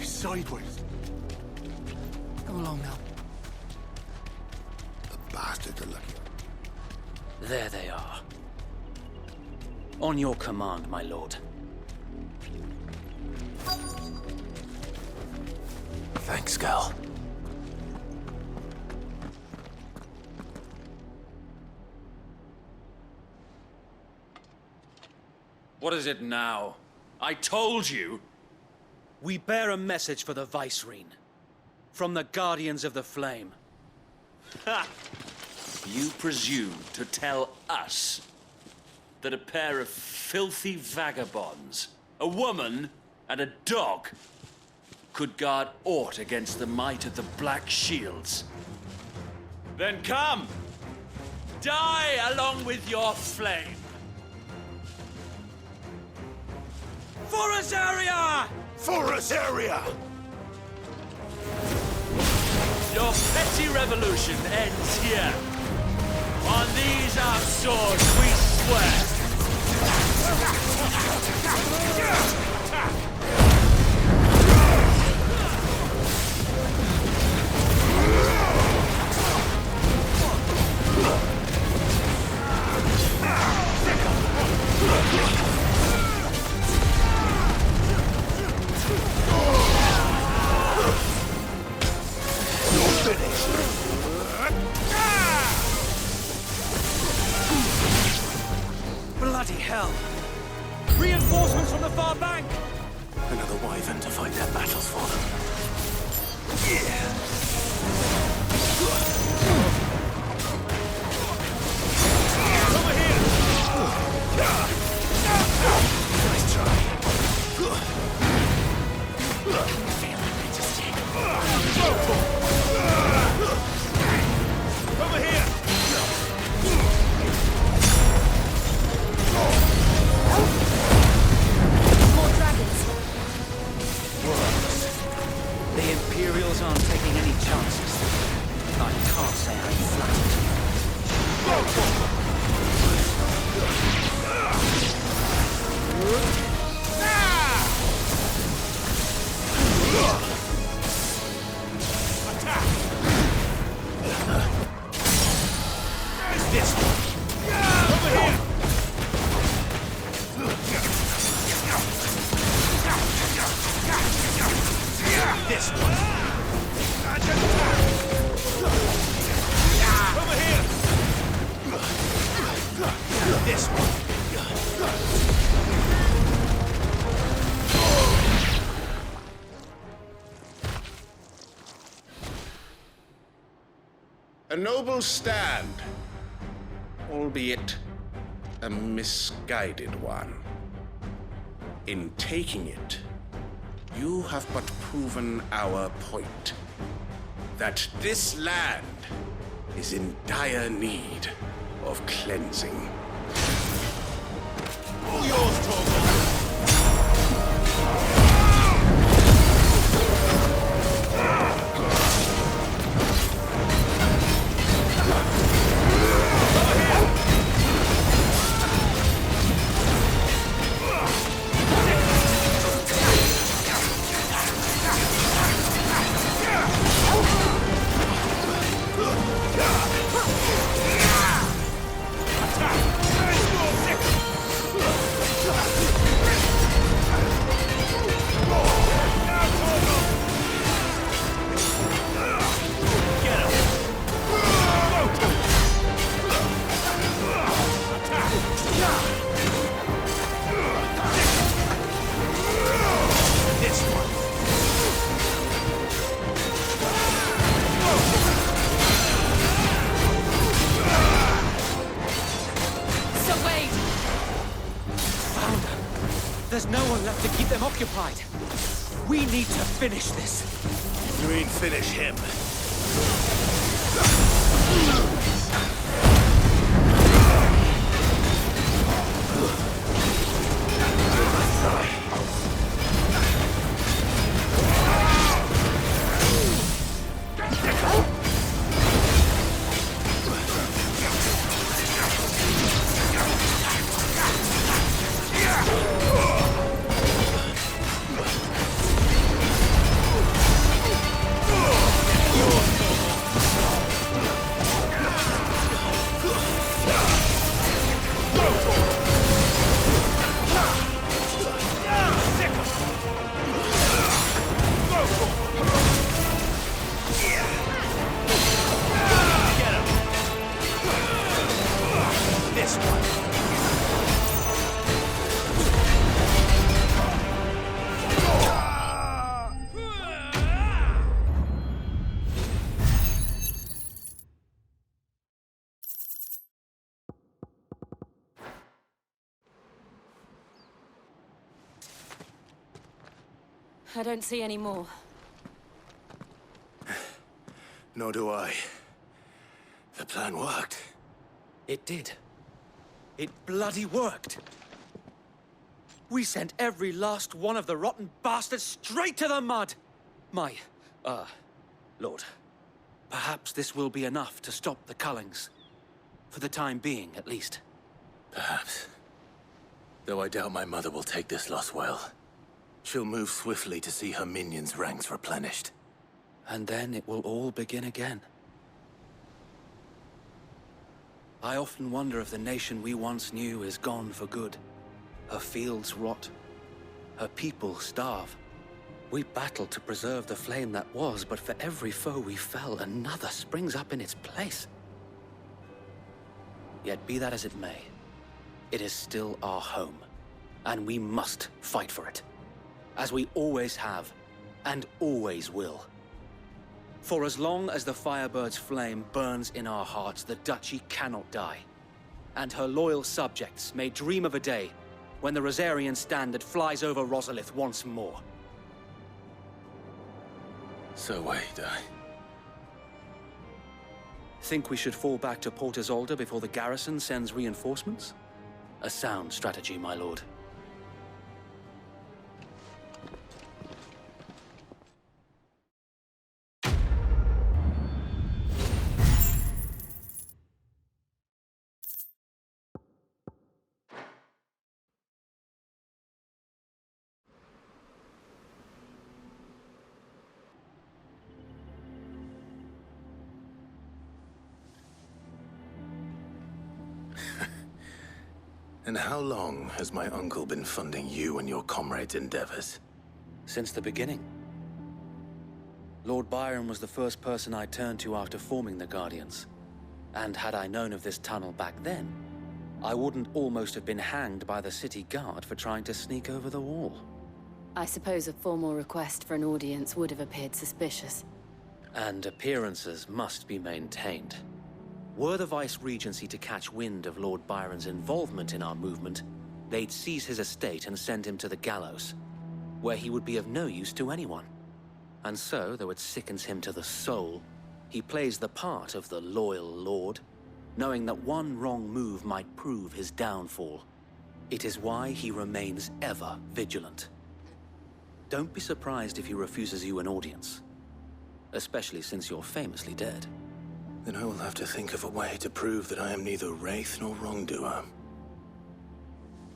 Sideways. Come along now. The bastards are lucky. There they are. On your command, my lord. Thanks, Gal. What is it now? I told you! We bear a message for the Vicereine. From the Guardians of the Flame. Ha! You presume to tell us that a pair of filthy vagabonds, a woman and a dog, could guard aught against the might of the Black Shields? Then come! Die along with your flame! For Rosaria! forest area! Your petty revolution ends here. On these our swords we swear. Bloody hell! Reinforcements from the far bank! Another wyvern to fight their battles for them. Over here! Nice try. Over here! More dragons. Worms. The Imperials aren't taking any chances. I can't say I'm flattered. There's this one. Over here. This one. Over here. This one. A noble stand, albeit a misguided one. In taking it, you have but proven our point. That this land is in dire need of cleansing. All yours, Torgal. There's no one left to keep them occupied. We need to finish this. You mean finish him? I don't see any more. Nor do I. The plan worked. It did. It bloody worked. We sent every last one of the rotten bastards straight to the mud! Lord, perhaps this will be enough to stop the Cullings. For the time being, at least. Perhaps. Though I doubt my mother will take this loss well. She'll move swiftly to see her minions' ranks replenished. And then it will all begin again. I often wonder if the nation we once knew is gone for good. Her fields rot. Her people starve. We battled to preserve the flame that was, but for every foe we fell, another springs up in its place. Yet be that as it may, it is still our home, and we must fight for it, as we always have, and always will. For as long as the Firebird's flame burns in our hearts, the Duchy cannot die, and her loyal subjects may dream of a day when the Rosarian standard flies over Rosalith once more. So wait, Think we should fall back to Port Isolde before the garrison sends reinforcements? A sound strategy, my lord. And how long has my uncle been funding you and your comrades' endeavors? Since the beginning. Lord Byron was the first person I turned to after forming the Guardians. And had I known of this tunnel back then, I wouldn't almost have been hanged by the city guard for trying to sneak over the wall. I suppose a formal request for an audience would have appeared suspicious. And appearances must be maintained. Were the Vice-Regency to catch wind of Lord Byron's involvement in our movement, they'd seize his estate and send him to the gallows, where he would be of no use to anyone. And so, though it sickens him to the soul, he plays the part of the loyal lord, knowing that one wrong move might prove his downfall. It is why he remains ever vigilant. Don't be surprised if he refuses you an audience, especially since you're famously dead. Then I will have to think of a way to prove that I am neither wraith nor wrongdoer.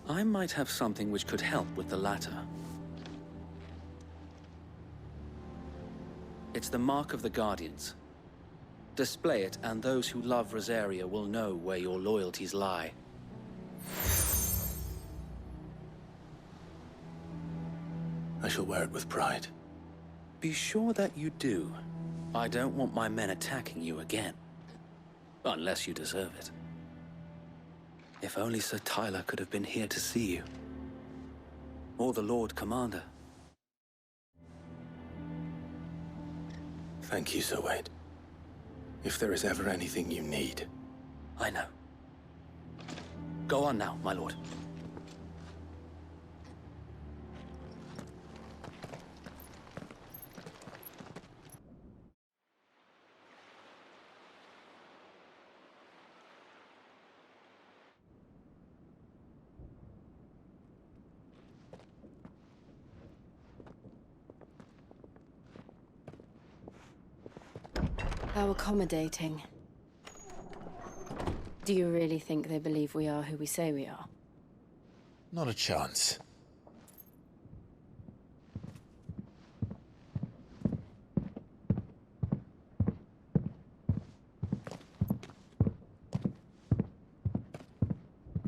I might have something which could help with the latter. It's the mark of the Guardians. Display it, and those who love Rosaria will know where your loyalties lie. I shall wear it with pride. Be sure that you do. I don't want my men attacking you again. Unless you deserve it. If only Sir Tyler could have been here to see you. Or the Lord Commander. Thank you, Sir Wade. If there is ever anything you need. I know. Go on now, my lord. How accommodating. Do you really think they believe we are who we say we are? Not a chance.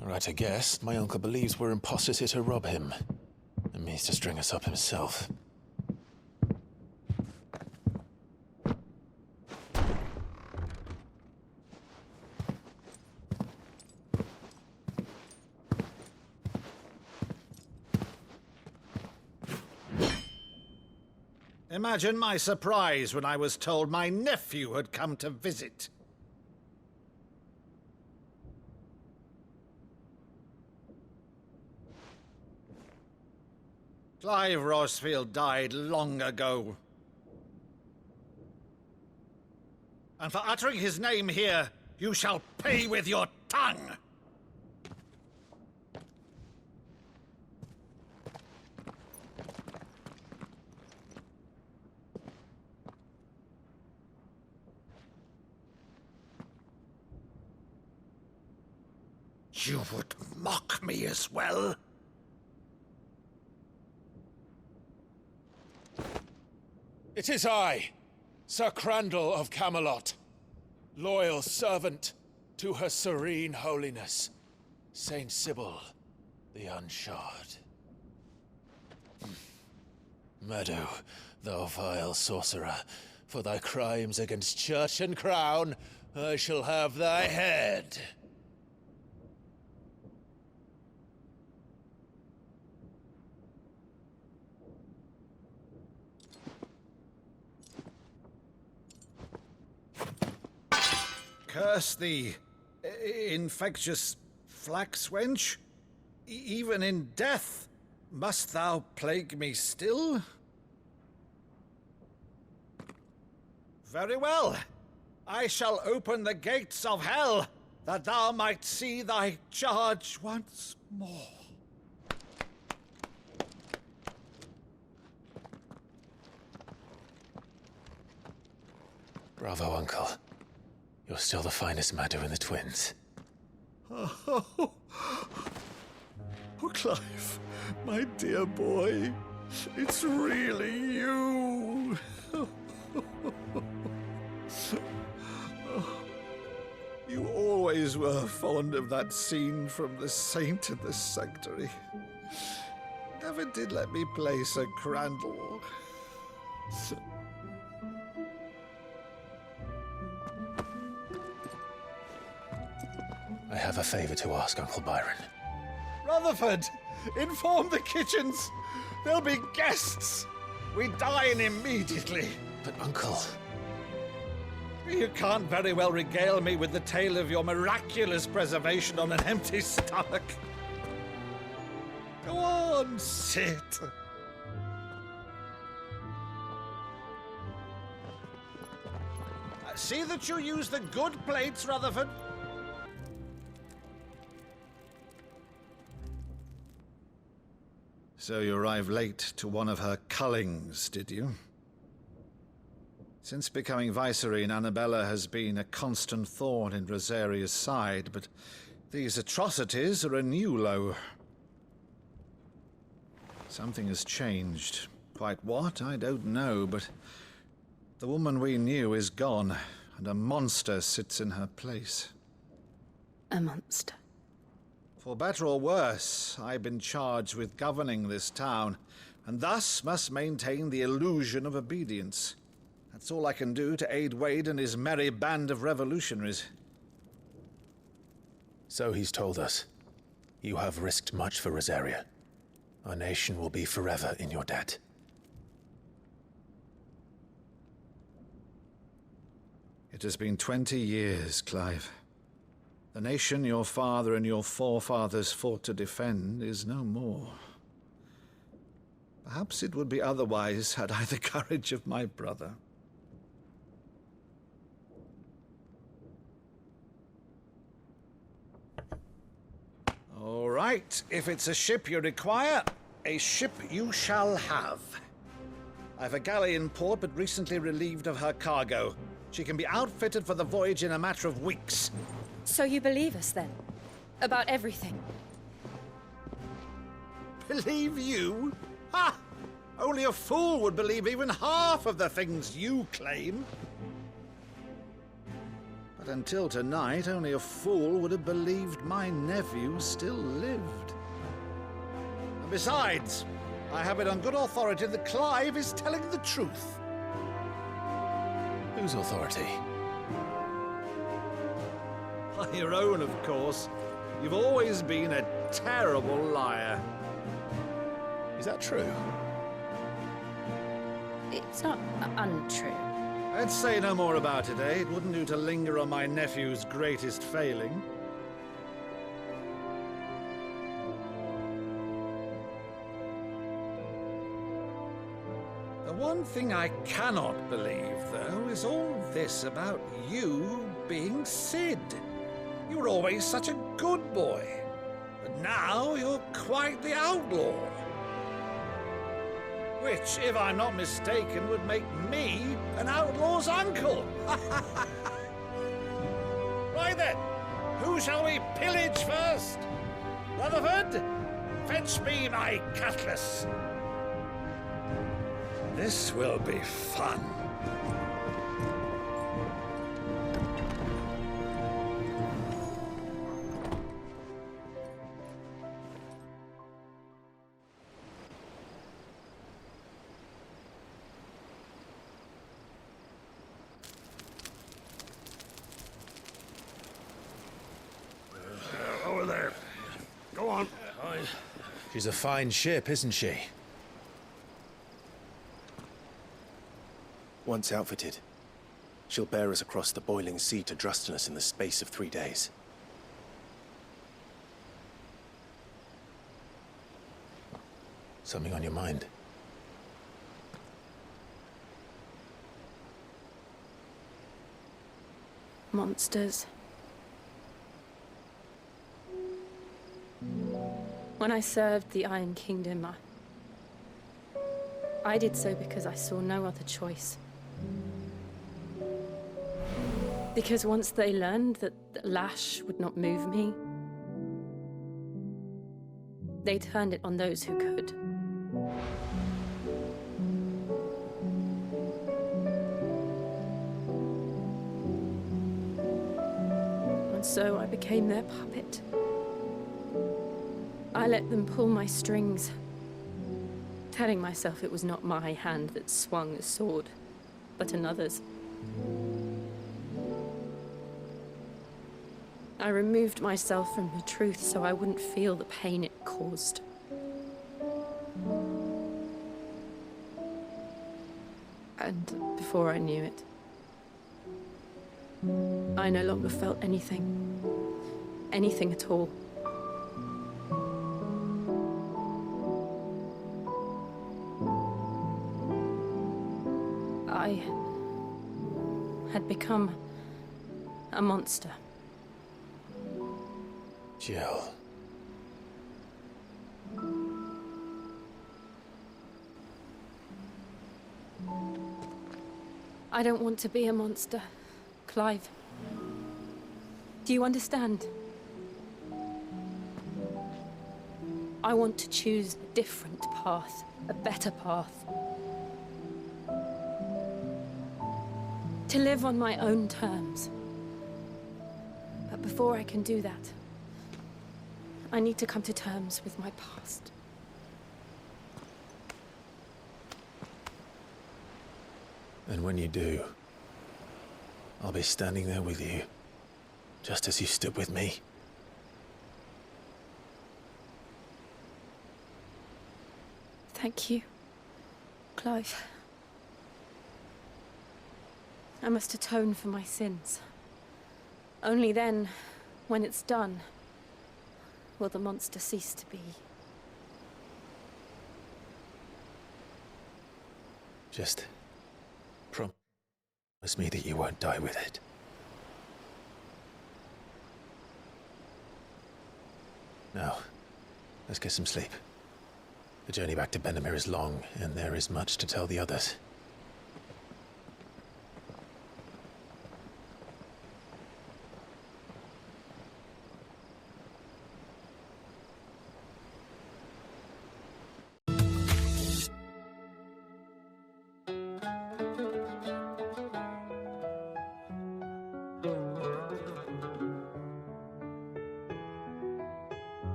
Right, I guess. My uncle believes we're imposters here to rob him. And means to string us up himself. Imagine my surprise when I was told my nephew had come to visit. Clive Rosfield died long ago. And for uttering his name here, you shall pay with your tongue! You would mock me as well? It is I, Sir Crandall of Camelot, loyal servant to Her Serene Holiness, Saint Sybil the Unshod. Meadow, thou vile sorcerer, for thy crimes against church and crown, I shall have thy head. Curse thee, infectious flax wench. Even in death, must thou plague me still? Very well. I shall open the gates of hell, that thou might see thy charge once more. Bravo, Uncle. You're still the finest Meadow in the twins. Oh, Clive, my dear boy, it's really you. You always were fond of that scene from The Saint in the Sanctuary. Never did let me play Sir Crandall. I have a favor to ask, Uncle Byron. Rutherford, inform the kitchens. There'll be guests. We dine immediately. But, Uncle... You can't very well regale me with the tale of your miraculous preservation on an empty stomach. Go on, sit. See that you use the good plates, Rutherford. So you arrived late to one of her cullings, did you? Since becoming Vicereine, Annabella has been a constant thorn in Rosaria's side, but these atrocities are a new low. Something has changed. Quite what, I don't know, but the woman we knew is gone, and a monster sits in her place. A monster? For better or worse, I've been charged with governing this town, and thus must maintain the illusion of obedience. That's all I can do to aid Wade and his merry band of revolutionaries. So he's told us. You have risked much for Rosaria. Our nation will be forever in your debt. It has been 20 years, Clive. The nation your father and your forefathers fought to defend is no more. Perhaps it would be otherwise had I the courage of my brother. All right, if it's a ship you require, a ship you shall have. I've a galley in port, but recently relieved of her cargo. She can be outfitted for the voyage in a matter of weeks. So you believe us, then? About everything? Believe you? Ha! Only a fool would believe even half of the things you claim. But until tonight, only a fool would have believed my nephew still lived. And besides, I have it on good authority that Clive is telling the truth. Whose authority? Your own, of course. You've always been a terrible liar. Is that true? It's not untrue. Let's say no more about it, eh? It wouldn't do to linger on my nephew's greatest failing. The one thing I cannot believe, though, is all this about you being Sid. You were always such a good boy, but now you're quite the outlaw. Which, if I'm not mistaken, would make me an outlaw's uncle. Right then, who Who shall we pillage first? Rutherford, fetch me my cutlass. This will be fun. Over there. Go on. She's a fine ship, isn't she? Once outfitted, she'll bear us across the boiling sea to Drustinus in the space of 3 days. Something on your mind? Monsters. When I served the Iron Kingdom, I did so because I saw no other choice. Because once they learned that the lash would not move me, they turned it on those who could. And so I became their puppet. I let them pull my strings, telling myself it was not my hand that swung a sword, but another's. I removed myself from the truth so I wouldn't feel the pain it caused. And before I knew it, I no longer felt anything. Anything at all. I had become a monster. Jill. I don't want to be a monster, Clive. Do you understand? I want to choose a different path, a better path. To live on my own terms. But before I can do that, I need to come to terms with my past. And when you do, I'll be standing there with you, just as you stood with me. Thank you, Clive. I must atone for my sins. Only then, when it's done, will the monster cease to be. Just promise me that you won't die with it. Now, let's get some sleep. The journey back to Benamir is long, and there is much to tell the others.